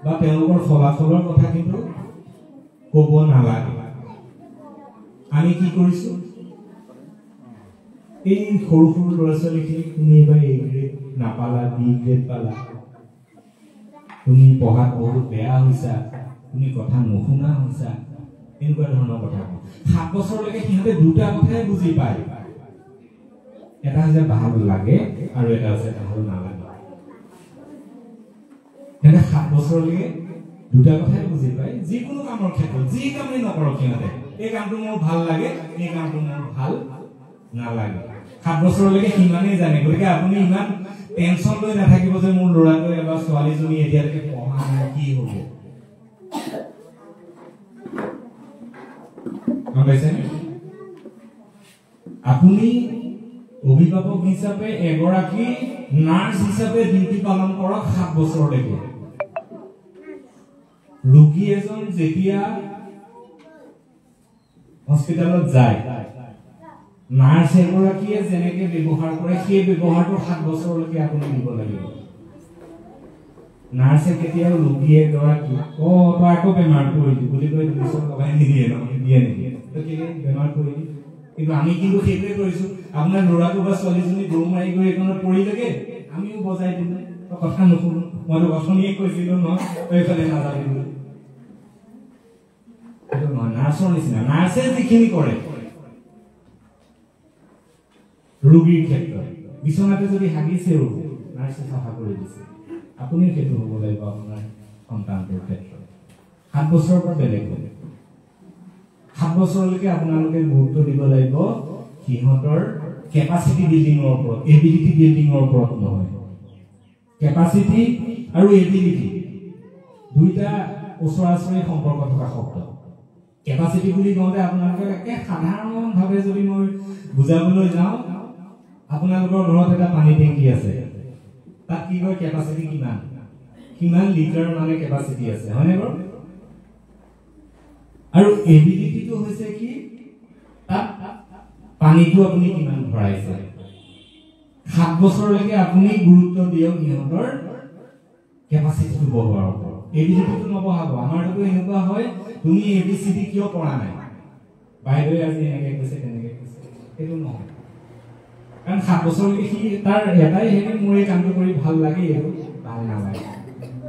বা তেওঁলোকৰ ফলাফলৰ কথা কিন্তু ক'ব নালাগে আমি কি কৰিছো এই সৰু সৰু ল'ৰা ছোৱালীখিনি তুমি এবাৰ A গ্ৰেড নাপালা B গ্ৰেড পালা তুমি পঢ়াত বহুত বেয়া হৈছা তুমি কথা নুশুনা হৈছা এনেকুৱা ধৰণৰ কথা 7 বছৰলৈকে সিহঁতে দুটা কথাই বুজি পায় এটা যে ভাল লাগে আৰু এটা আছে ভাল নালাগে এটা 7 বছৰলৈকে দুটা কথাই বুজি পায় যিকোনো কামৰ ক্ষেত্ৰত যি কামেই নকৰক সিহঁতে এই কামটো মোৰ ভাল লাগে এই কামটো মোৰ ভাল নালাগে 7 বছৰলৈকে সিমানেই জানে গতিকে আপুনি ইমান টেনচন লৈ নাথাকিব যে মোৰ ল'ৰাটো এবাৰ ছোৱালীজনী এতিয়ালৈকে পঢ়া নাই কি হ'ব আপুনি অভিভাৱক হিচাপে এগৰাকী নাৰ্ছ হিচাপে ডিউটি পালন কৰক 7 বছৰলৈকে ৰোগী এজন যেতিয়া হস্পিটালত যায় নাৰ্ছ এগৰাকীয়ে যেনেকে ব্যৱহাৰ কৰে সেই ব্যৱহাৰটো 7 বছৰলৈকে আপুনি দিব লাগিব নাৰ্ছে কেতিয়াও ৰোগী এগৰাকী তই আকৌ বেমাৰ কৰিলি বুলি কৈ দুচৰ লগাই নিদিয়ে দিয়ে নিদিয়ে বেমাৰ কৰিলি কিন্তু আমি কিন্তু সেইটোৱে কৰিছো আপোনাৰ ল'ৰাটো বা ছোৱালীজনী গৰু মাৰি গৈ এখনত পৰিলেগে আমিও বজাই দিলো কথা নুশুনো মইতো অথনিয়ে কৈছিলো নহয় তই এইফালে নাযাবি বুলি এইটো নহয় নাৰ্ছৰ নিচিনা নাৰ্ছে যিখিনি কৰে ৰোগীৰ ক্ষেত্ৰত বিচনাতে যদি হাগিছেও নাৰ্ছে চাফা কৰি দিছে আপুনিও সেইটো হ'ব লাগিব আপোনাৰ সন্তানটোৰ ক্ষেত্ৰত 7 বছৰৰ পৰা বেলেগ বেলেগ 7 বছৰলৈকে আপোনালোকে গুৰুত্ব দিব লাগিব সিহঁতৰ কেপাচিটি বিল্ডিঙৰ ওপৰত এবিলিটি বিল্ডিঙৰ ওপৰত নহয় কেপাচিটি আৰু এবিলিটি দুইটা ওচৰা-ওচৰি সম্পৰ্ক থকা শব্দ কেপাচিটি বুলি কওঁতে আপোনালোকে একে সাধাৰণভাৱে যদি মই বুজাবলৈ যাওঁ আপোনালোকৰ ঘৰত এটা পানী টেংকি আছে তাত কি কয় কেপাচিটি কিমান লিটাৰ মানে কেপাচিটি আছে হয়নে বাৰু আৰু এবিলিটিটো হৈছে কি তাত পানীটো আপুনি কিমান ভৰাইছে 7 বছৰলৈকে আপুনি গুৰুত্ব দিয়ক ইহঁতৰ কেপাচিটিটো বঢ়োৱাৰ ওপৰত এবিলিটিটো নবঢ়াব আমাৰটো এনেকুৱা হয় তুমি এবিসিডি কিয় কৰা নাই বাইদেৱে আজি এনেকৈ কৈছে তেনেকৈ কৈছে এইটো নহয় কাৰণ 7 বছৰলৈকে সি তাৰ এটাই হেৰি মোৰ এই কামটো কৰি ভাল লাগে এইটো ভাল নালাগে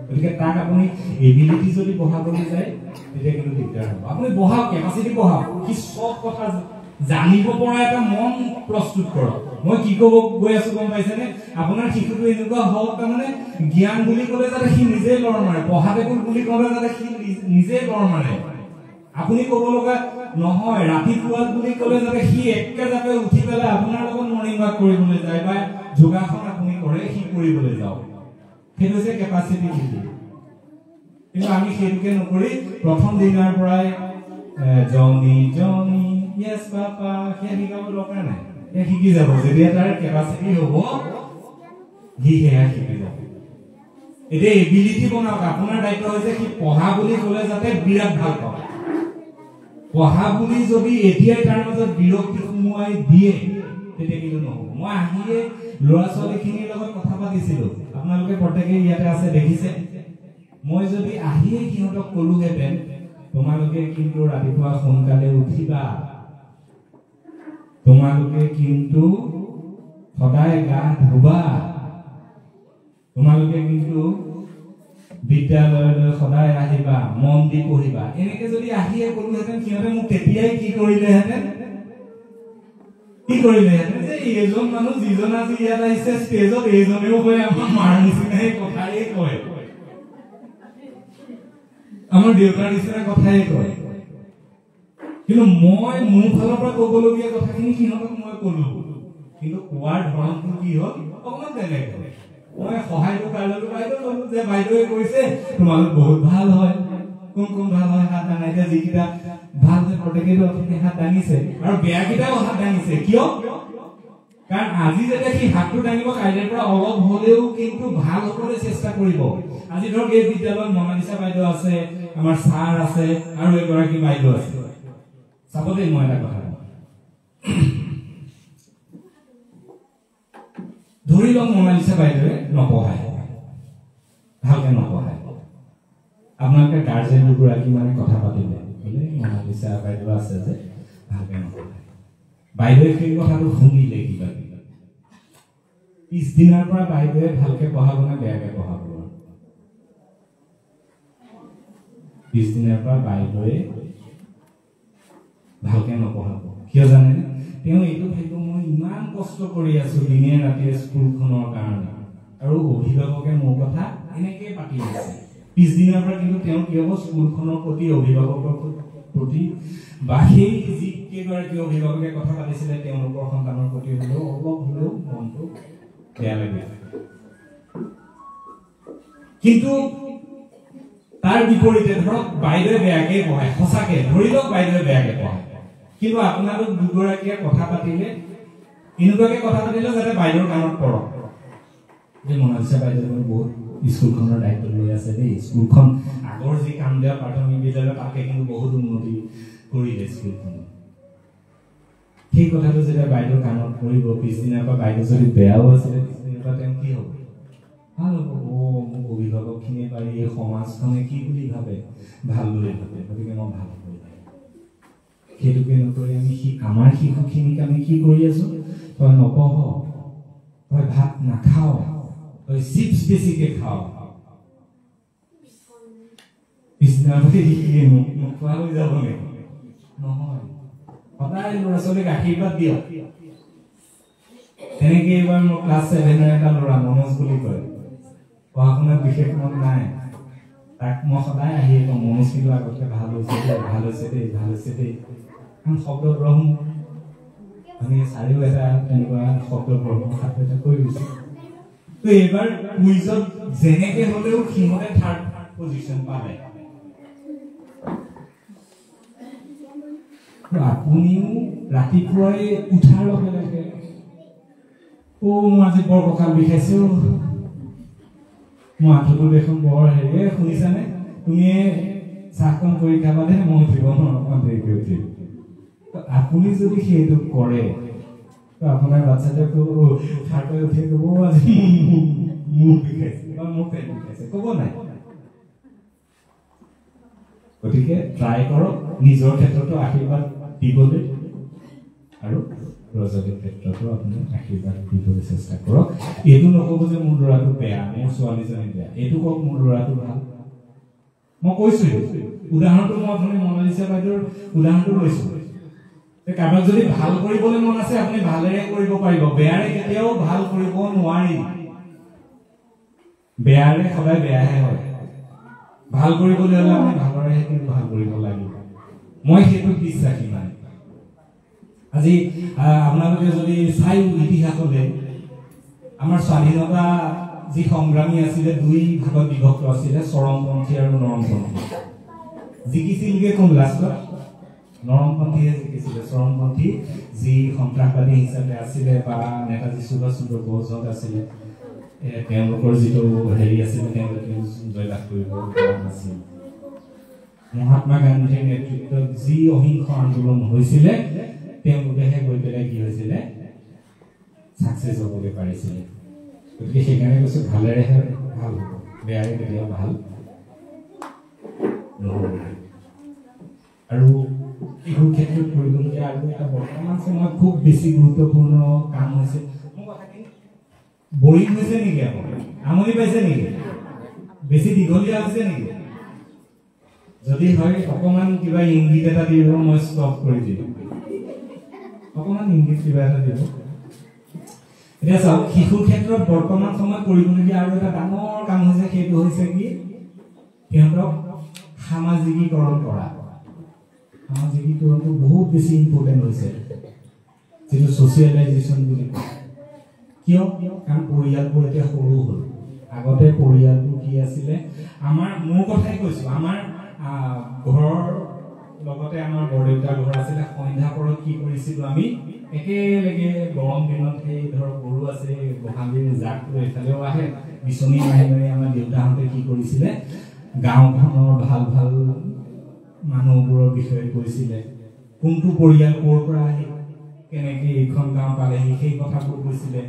গতিকে তাক আপুনি এবিলিটি যদি বঢ়াবলৈ যায় তেতিয়া কিন্তু দিগদাৰ হ'ব আপুনি বঢ়াওক কেপাচিটি বঢ়াওক কি সব কথা জানিব পৰা এটা মন প্ৰস্তুত কৰক মই কি ক'ব গৈ আছো গম পাইছেনে আপোনাৰ শিশুটো এনেকুৱা হওক তাৰমানে জ্ঞান বুলি ক'লে যাতে সি নিজে লৰ মাৰে পঢ়াতে বুলি ক'লে যাতে সি নিজে লৰ মাৰে আপুনি ক'ব লগা নহয় ৰাতিপুৱা বুলি ক'লে যাতে সি একেজাপে উঠি পেলাই আপোনাৰ লগত মৰ্ণিং ৱাক কৰিবলৈ যায় বা যোগাসন আপুনি কৰে সি কৰিবলৈ যাওক সেইটো হৈছে কেপাচিটি বিল্ডিং কিন্তু আমি সেইটোকে নকৰি প্ৰথম দিনৰ পৰাই জনি ইয়েছ পাপা সেই শিকাব দৰকাৰ নাই এই শিকি যাব যেতিয়া তাৰ কেপাচিটি হ'ব সি সেয়া শিকি যাব এতিয়া এবিলিটি বনাওক আপোনাৰ দায়িত্ব হৈছে কি পঢ়া বুলি ক'লে যাতে বিৰাট ভাল পায় পঢ়া বুলি যদি এতিয়াই তাৰ মাজত বিৰক্তি সোমোৱাই দিয়ে তেতিয়া কিন্তু নহ'ব মই আহিয়ে ল'ৰা ছোৱালীখিনিৰ লগত কথা পাতিছিলো আপোনালোকে প্ৰত্যেকে ইয়াতে আছে দেখিছে মই যদি আহিয়ে সিহঁতক ক'লোহেঁতেন তোমালোকে কিন্তু ৰাতিপুৱা সোনকালে উঠিবা তোমালোকে কিন্তু সদায় গা ধুবা তোমালোকে কিন্তু বিদ্যালয়লৈ সদায় আহিবা মন দি পঢ়িবা এনেকে যদি আহিয়ে ক'লোহেঁতেন সিহঁতে মোক তেতিয়াই কি কৰিলেহেঁতেন যে এইজন মানুহ যিজন আজি ইয়াত আহিছে ষ্টেজত এইজনেও কয় আমাৰ মাৰ নিচিনাই কথাই কয় আমাৰ দেউতাৰ নিচিনা কথাই কয় কিন্তু মই মোৰ ফালৰ পৰা ক'বলগীয়া কথাখিনি সিহঁতক মই ক'লো কিন্তু কোৱাৰ ধৰণটো কি হ'ল অকণমান বেলেগ হ'ল মই সহায়টো কাইলৈতো বাইদেউ ল'লো যে বাইদেৱে কৈছে তোমালোক বহুত ভাল হয় কোন ভাল হয় হাত দাঙাই এতিয়া যিকেইটা ভাল যে প্ৰত্যেকেইটো অথনি হাত দাঙিছে আৰু বেয়াকেইটাও হাত দাঙিছে কিয় কাৰণ আজি যেতিয়া সি হাতটো দাঙিব কাইলৈৰ পৰা অলপ হ'লেও কিন্তু ভাল হ'বলৈ চেষ্টা কৰিব আজি ধৰক এই বিদ্যালয়ত মনালিছা বাইদেউ আছে আমাৰ ছাৰ আছে আৰু এগৰাকী বাইদেউ আছে চাবতে মই এটা কথা ধৰি লওক মনালিছা বাইদেৱে নপঢ়ায় ভালকে নপঢ়ায় আপোনালোকে গাৰ্জেন দুগৰাকী মানে কথা পাতিলে বোলে মনালিছা বাইদেউ আছে যে ভালকে নপঢ়ায় বাইদেৱে সেই কথাটো শুনিলে কিবা কিবা পিছদিনাৰ পৰা বাইদেৱে ভালকে পঢ়াব নে বেয়াকে পঢ়াব পিছদিনাৰ পৰা বাইদেৱে ভালকে নপঢ়াব কিয় জানেনে তেওঁ এইটো ভাবিব মই ইমান কষ্ট কৰি আছো দিনে ৰাতিয়ে স্কুলখনৰ কাৰণে আৰু অভিভাৱকে মোৰ কথা এনেকৈ পাতি আছে পিছদিনাৰ পৰা কিন্তু তেওঁ কি হ'ব স্কুলখনৰ প্ৰতি অভিভাৱকৰ প্ৰতি বা সেই যিকেইগৰাকী অভিভাৱকে কথা পাতিছিলে তেওঁলোকৰ সন্তানৰ প্ৰতি হ'লেও অলপ হ'লেও মনটো বেয়া লাগে কিন্তু তাৰ বিপৰীতে ধৰক বাইদেৱে বেয়াকে পঢ়ায় সঁচাকে ধৰি লওক বাইদেৱে বেয়াকে পঢ়ায় কিন্তু আপোনালোক দুগৰাকীয়ে কথা পাতিলে এনেকুৱাকে কথা পাতিলে যাতে বাইদেউৰ কাণত পৰক যে মনালিছা বাইদেৱে বহুত স্কুলখনৰ দায়িত্ব লৈ আছে দেই স্কুলখন আগৰ যি কামদেৱা প্ৰাথমিক বিদ্যালয় তাকে কিন্তু বহুত উন্নতি কৰিলে স্কুলখন সেই কথাটো যেতিয়া বাইদেউৰ কাণত পৰিব পিছদিনাৰ পৰা বাইদেউ যদি বেয়াও আছিলে পিছদিনাৰ পৰা তেওঁ কি হ'ব ভাল হ'ব মোক অভিভাৱকখিনিয়ে পাৰি এই সমাজখনে কি বুলি ভাবে ভাল বুলি ভাবে গতিকে মই ভাল কৰি সেইটোকে নকৰি আমি আমাৰ শিশুখিনিক আমি কি কৰি আছো তই নপঢ় তই ভাত নাখাও তই চিপছ বেছিকে খাও পিছদিনাৰ পৰা নোখোৱা হৈ যাব নহয় সদায় ল'ৰা ছোৱালীক আশীৰ্বাদ দিয়ক তেনেকে এইবাৰ মোৰ ক্লাছ 7ৰ এটা ল'ৰা মনোজ বুলি কয় পঢ়া শুনাত বিশেষ মন নাই তাক মই সদায় আহি কওঁ মনোজ কিন্তু আগতকে ভাল হৈছে দেই শব্দ ব্ৰহ্ম আমি চাৰিও এটা তেনেকুৱা শব্দ ব্ৰহ্ম সাধু এটা কৰি গৈছো তো এইবাৰ কুইজত যেনেকে হ'লেও সিহঁতে থাৰ্ড পজিশ্যন পালে আপুনিও ৰাতিপুৱাই উঠাৰ লগে লগে মোৰ আজি বৰ কঁকাল বিষাইছে মোৰ আঁঠুটো দেখোন বৰ হেৰি শুনিছানে তুমি চাহকণ কৰি খাবা দে মই উঠিব অকণমান দেৰিকৈ উঠিম আপুনি যদি সেইটো কৰে আপোনাৰ বাচ্চাটোকো খাৰকৈ উঠি ক'ব আজি মোৰ বিষাইছে বা মোৰ পেট বিষাইছে ক'ব নাই গতিকে ট্ৰাই কৰক নিজৰ ক্ষেত্ৰতো আশীৰ্বাদ দিবলৈ আৰু ৰজনীৰ ক্ষেত্ৰতো আপুনি আশীৰ্বাদ দিবলৈ চেষ্টা কৰক এইটো নক'ব যে মোৰ ল'ৰাটো বেয়া মোৰ ছোৱালীজনী বেয়া এইটো কওক মোৰ ল'ৰাটো ভাল মই কৈছোঁ উদাহৰণটো মই অথনি মনালিছা বাইদেউৰ উদাহৰণটো লৈছোঁ কাৰোবাক যদি ভাল কৰিবলৈ মন আছে আপুনি ভালেৰে কৰিব পাৰিব বেয়াৰে কেতিয়াও ভাল কৰিব নোৱাৰি বেয়াৰে সদায় বেয়াহে হয় ভাল কৰিবলৈ হ'লে আপুনি ভালৰেহে কিন্তু ভাল কৰিব লাগিব মই সেইটো বিশ্বাসী মানে আজি আপোনালোকে যদি চাই ইতিহাসলে আমাৰ স্বাধীনতা যি সংগ্ৰামী আছিলে দুই ভাগত বিভক্ত আছিলে চৰমপন্থী আৰু নৰমপন্থী জিকিছিলগে কোন লাষ্টত নৰমপন্থীয়ে জিকিছিলে চৰমপন্থী যি সন্ত্ৰাসবাদী হিচাপে আছিলে বা নেতাজী সুভাষ চন্দ্ৰ বসুহঁত আছিলে তেওঁলোকৰ যিটো হেৰি আছিলে তেওঁলোকে জয়লাভ কৰিব পৰা নাছিল মহাত্মা গান্ধীৰ নেতৃত্বত যি অহিংস আন্দোলন হৈছিলে তেওঁলোকেহে গৈ পেলাই কি হৈছিলে ছাকচেছ হ'বলৈ পাৰিছিলে গতিকে সেইকাৰণে কৈছোঁ ভালেৰেহে ভাল হ'ব বেয়াৰে কেতিয়াও ভাল নহ'ব আৰু শিশুৰ ক্ষেত্ৰত কৰিবলগীয়া আৰু এটা বৰ্তমান সময়ত খুব বেছি গুৰুত্বপূৰ্ণ কাম হৈছে মোৰ কথাখিনি বৰিং হৈছে নেকি আপুনি আমনি পাইছে নেকি বেছি দীঘলীয়া হৈছে নেকি যদি হয় অকণমান কিবা ইংগিত এটা দিব মই ষ্টপ কৰি দিম অকণমান ইংগিত কিবা এটা দিব এতিয়া চাওক শিশুৰ ক্ষেত্ৰত বৰ্তমান সময়ত কৰিবলগীয়া আৰু এটা ডাঙৰ কাম হৈছে সেইটো হৈছে কি সিহঁতক সামাজিকীকৰণ কৰা সামাজিকীকৰণটো বহুত বেছি ইম্পৰ্টেণ্ট হৈছে যিটো ছ'চিয়েলাইজেশ্যন বুলি কয় কিয় কাৰণ পৰিয়ালবোৰ এতিয়া সৰু হ'ল আগতে পৰিয়ালবোৰ কি আছিলে আমাৰ মোৰ কথাই কৈছোঁ আমাৰ ঘৰৰ লগতে আমাৰ বৰদেউতাৰ ঘৰ আছিলে সন্ধ্যা পৰত কি কৰিছিলোঁ আমি একেলগে গৰম দিনত সেই ধৰক গৰু আছে গোহালিৰ জাকটো এইফালেও আহে বিচনী মাৰি মাৰি আমাৰ দেউতাহঁতে কি কৰিছিলে গাঁওখনৰ ভাল ভাল মানুহবোৰৰ বিষয়ে কৈছিলে কোনটো পৰিয়াল ক'ৰ পৰা আহি কেনেকৈ এইখন গাঁও পালেহি সেই কথাবোৰ কৈছিলে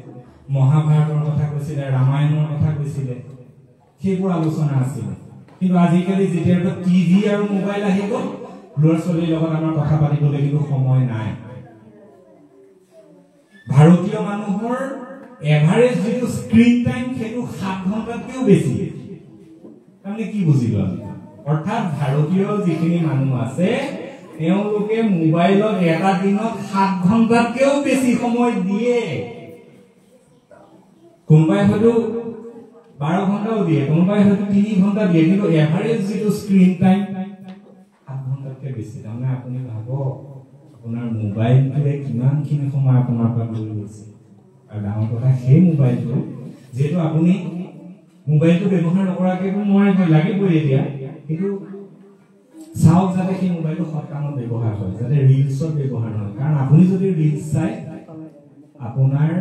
মহাভাৰতৰ কথা কৈছিলে ৰামায়ণৰ কথা কৈছিলে সেইবোৰ আলোচনা আছিলে কিন্তু আজিকালি যেতিয়াৰ পৰা টিভি আৰু মোবাইল আহি গ'ল ল'ৰা ছোৱালীৰ লগত আমাৰ কথা পাতিবলৈ কিন্তু সময় নাই ভাৰতীয় মানুহৰ এভাৰেজ যিটো স্ক্ৰীন টাইম সেইটো 7 ঘণ্টাতকৈও বেছি তাৰমানে কি বুজিলো আমি অৰ্থাৎ ভাৰতীয় যিখিনি মানুহ আছে তেওঁলোকে মোবাইলত এটা দিনত 7 ঘণ্টাতকৈও বেছি সময় দিয়ে কোনোবাই হয়তো 12 ঘণ্টাও দিয়ে কোনোবাই হয়তো 3 ঘণ্টা দিয়ে কিন্তু এভাৰেজ যিটো স্ক্ৰীন টাইম 7 ঘণ্টাতকৈ বেছি তাৰমানে আপুনি ভাবক আপোনাৰ মোবাইলটোৱে কিমানখিনি সময় আপোনাৰ পৰা লৈ গৈছে আৰু ডাঙৰ কথা সেই মোবাইলটো যেটো আপুনি মোবাইলটো ব্যৱহাৰ নকৰাকৈ নোৱাৰিব লাগিবই এতিয়া কিন্তু চাওক যাতে সেই মোবাইলটো সৎকামত ব্যৱহাৰ হয় যাতে ৰিলছত ব্যৱহাৰ নহয় কাৰণ আপুনি যদি ৰিলছ চাই আপোনাৰ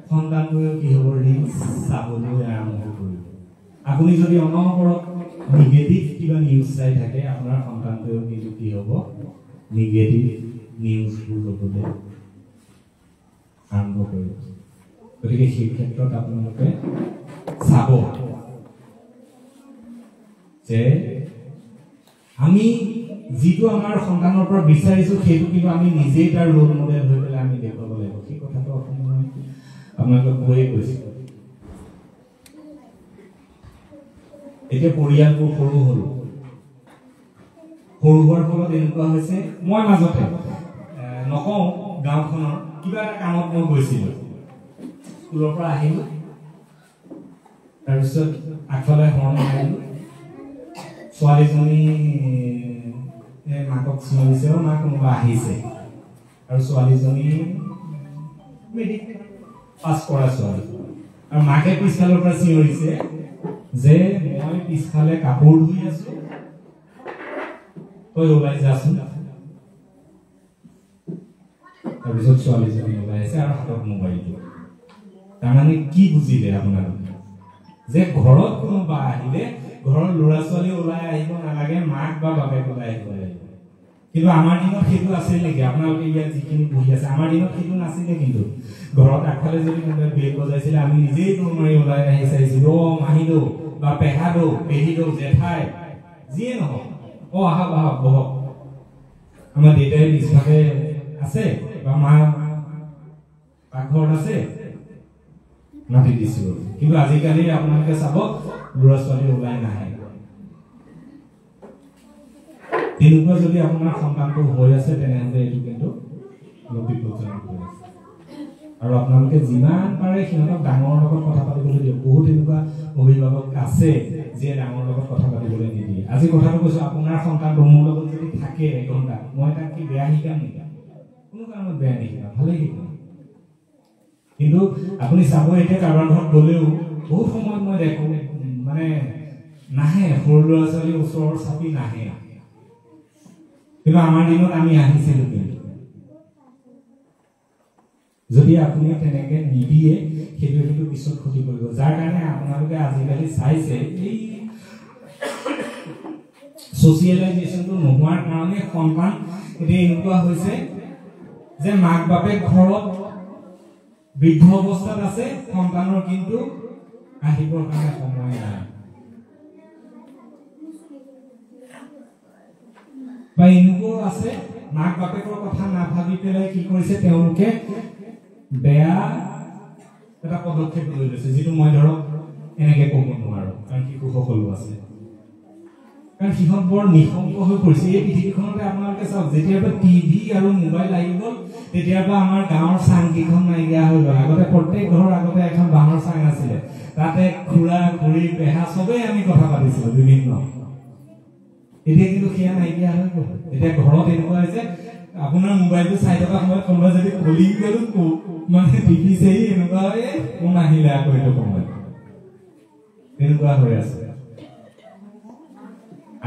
সন্তানটোৱে কি হ'ব ৰিলছ চাবলৈ আৰম্ভ কৰিব আপুনি যদি অনবৰত নিগেটিভ কিবা নিউজ চাই থাকে আপোনাৰ সন্তানটোৱে কিন্তু কি হ'ব নিগেটিভ নিউজবোৰ ল'বলৈ আৰম্ভ কৰিব গতিকে সেই ক্ষেত্ৰত আপোনালোকে চাব যে আমি যিটো আমাৰ সন্তানৰ পৰা বিচাৰিছো সেইটো কিন্তু আমি নিজেই তাৰ ৰোল মডেল হৈ পেলাই আমি দেখুৱাব লাগিব সেই কথাটো আপোনালোকক কৈয়ে কৈছো এতিয়া পৰিয়ালবোৰ সৰু হোৱাৰ ফলত এনেকুৱা হৈছে মই মাজতে নকওঁ গাঁওখনৰ কিবা এটা কামত মই গৈছিলোঁ স্কুলৰ পৰা আহিলোঁ তাৰপিছত আগফালে হৰ্ণ মাৰিলোঁ ছোৱালীজনী মাকক চিঞৰিছে মা কোনোবা আহিছে আৰু ছোৱালীজনী মেট্ৰিক পাছ কৰা ছোৱালী আৰু মাকে পিছফালৰ পৰা চিঞৰিছে যে মই পিছফালে কাপোৰ ধুই আছো তই ওলাই যাচোন তাৰপিছত ছোৱালীজনী ওলাই আছে আৰু হাতত মোবাইলটো তাৰমানে কি বুজিলে আপোনালোকে যে ঘৰত কোনোবা আহিলে ঘৰৰ ল'ৰা ছোৱালী ওলাই আহিব নালাগে মাক বা বাপেক ওলাই আহিব লাগিব কিন্তু আমাৰ দিনত সেইটো আছিল নেকি আপোনালোকে ইয়াত যিখিনি বহি আছে আমাৰ দিনত সেইটো নাছিলে কিন্তু ঘৰত আগফালে যদি কোনোবাই বেল বজাইছিলে আমি নিজেই দৌৰ মাৰি ওলাই আহি চাইছিলোঁ মাহিদৌ বা পেহাদৌ পেহীদৌ জেঠাই যিয়ে নহওক আহক আহক বহক আমাৰ দেউতাই পিছফালে আছে বা মা পাকঘৰত আছে মাতি দিছিল কিন্তু আজিকালি আপোনালোকে চাব ল'ৰা ছোৱালী ওলাই নাহে তেনেকুৱা যদি আপোনাৰ সন্তানটো হৈ আছে তেনেহ'লে এইটো কিন্তু অলপ বিপদজনক হৈ আছে আৰু আপোনালোকে যিমান পাৰে সিহঁতক ডাঙৰৰ লগত কথা পাতিবলৈ দিয়ক বহুত এনেকুৱা অভিভাৱক আছে যিয়ে ডাঙৰৰ লগত কথা পাতিবলৈ নিদিয়ে আজি কথাটো কৈছোঁ আপোনাৰ সন্তানটো মোৰ লগত যদি থাকে এঘণ্টা মই তাক কি বেয়া শিকাম নেকি কোনো কাৰণত বেয়া নিশিকাম ভালেই শিকাম কিন্তু আপুনি চাব এতিয়া কাৰোবাৰ ঘৰত গ'লেও বহুত সময়ত মই দেখোঁ মানে নাহে সৰু ল'ৰা ছোৱালী ওচৰৰ চাপি নাহে কিন্তু আমাৰ দিনত আমি আহিছিলোঁ কিন্তু যদি আপুনি তেনেকে নিদিয়ে সেইটো কিন্তু পিছত ক্ষতি কৰিব যাৰ কাৰণে আপোনালোকে আজিকালি চাইছে এই ছচিয়েলাইজেশ্যনটো নোহোৱাৰ কাৰণে সন্তান এতিয়া এনেকুৱা হৈছে যে মাক বাপেক ঘৰত বৃদ্ধ অৱস্থাত আছে সন্তানৰ কিন্তু আহিবৰ কাৰণে সময় নাই বা এনেকুৱাও আছে মাক বাপেকৰ কথা নাভাবি পেলাই কি কৰিছে তেওঁলোকে বেয়া এটা পদক্ষেপ লৈ লৈছে যিটো মই ধৰক এনেকে ক'ব নোৱাৰো কাৰণ শিশুসকলো আছে কাৰণ সিহঁত বৰ নিশংক হৈ পৰিছে এই পৃথিৱীখনতে আপোনালোকে চাওক যেতিয়াৰ পৰা টিভি আৰু মোবাইল আহি গ'ল তেতিয়াৰ পৰা আমাৰ গাঁৱৰ চাংকেইখন নাইকিয়া হৈ গ'ল আগতে প্ৰত্যেক ঘৰৰ আগতে এখন বাঁহৰ চাং আছিলে তাতে খুৰা খুৰী পেহা চবেই আমি কথা পাতিছিলো বিভিন্ন এতিয়া কিন্তু সেয়া নাইকিয়া হৈ গ'ল এতিয়া ঘৰত এনেকুৱা হৈছে আপোনাৰ মোবাইলটো চাই থকা সময়ত কোনোবা যদি কলিং গ'লো মানে টিপিছেই এনেকুৱা কোন আহিলে আকৌ এইটো সময় তেনেকুৱা হৈ আছে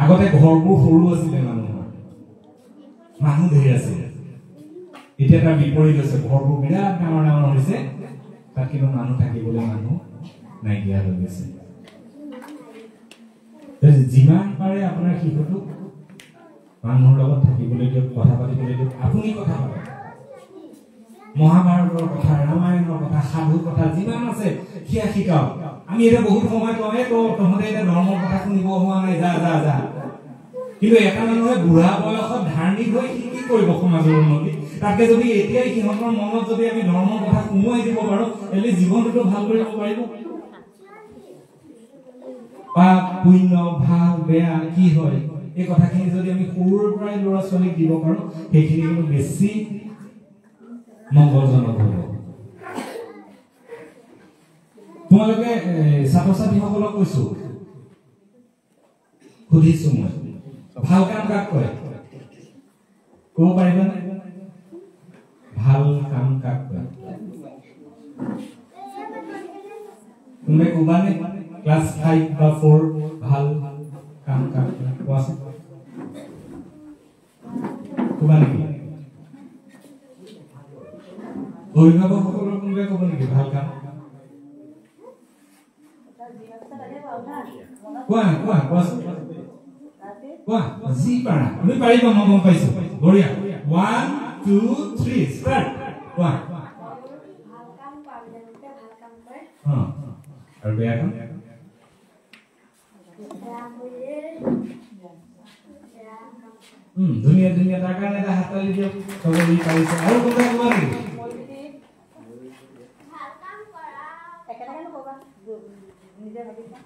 আগতে ঘৰবোৰ সৰু আছিলে মানুহ ধেৰ আছিলে এতিয়া তাৰ বিপৰীত হৈছে ঘৰবোৰ বিৰাট ডাঙৰ ডাঙৰ হৈছে তাত কিন্তু মানুহ থাকিবলৈ মানুহ নাইকিয়া হৈ গৈছে যিমান পাৰে আপোনাৰ শিশুটোক মানুহৰ লগত থাকিবলৈ দিয়ক কথা পাতিবলৈ দিয়ক আপুনি কথা পাতক মহাভাৰতৰ কথা ৰামায়ণৰ কথা সাধুৰ কথা যিমান আছে সেয়া শিকাওক আমি এতিয়া বহুত সময় কওঁ তহঁতে এতিয়া ধৰ্মৰ কথা শুনিব হোৱা নাই যা যা যা কিন্তু এটা মানুহে বুঢ়া বয়সত ধাৰ্মিক হৈ কি কৰিব সমাজৰ উন্নতি তাকে যদি এতিয়াই সিহঁতৰ মনত যদি আমি ধৰ্মৰ কথা সোমোৱাই দিব পাৰো তেলে জীৱনটো ভাল কৰিব পাৰিব পাপ পুণ্য ভাল বেয়া কি হয় এই কথাখিনি যদি আমি সৰুৰ পৰাই ল'ৰা ছোৱালীক দিব পাৰো সেইখিনি কিন্তু বেছি মংগলজনক হ'ব তোমালোকে ছাত্ৰ ছাত্ৰীসকলক কৈছো সুধিছো মই ভাল কাম কাক কৰে ক'ব পাৰিবানে ভাল কাম কাক কৰে তুমি ক'বানে ক্লাস 5 বা 4 ভাল কাম কাক কৰে কোৱাচোন ক'বা নেকি অভিভাৱকসকলৰ কোনোবাই ক'ব নেকি ভাল কাম কোৱাচোন কোৱা জি পাৰা তুমি পাৰিবা মই গম পাইছো বঢ়িয়া 1 2 3 ষ্টাৰ্ট কোৱা ভাল কাম পাবলেতে ভাল কাম কৰে আৰু বেয়া কাম ধুনীয়া ধুনীয়া তাৰ কাৰণে এটা হাততালি দিয়ক চবেই পাৰিছে আৰু কোনোবাই ক'বা নেকি ভাল কাম কৰা একেলগে ক'বা নিজে ভাবিছা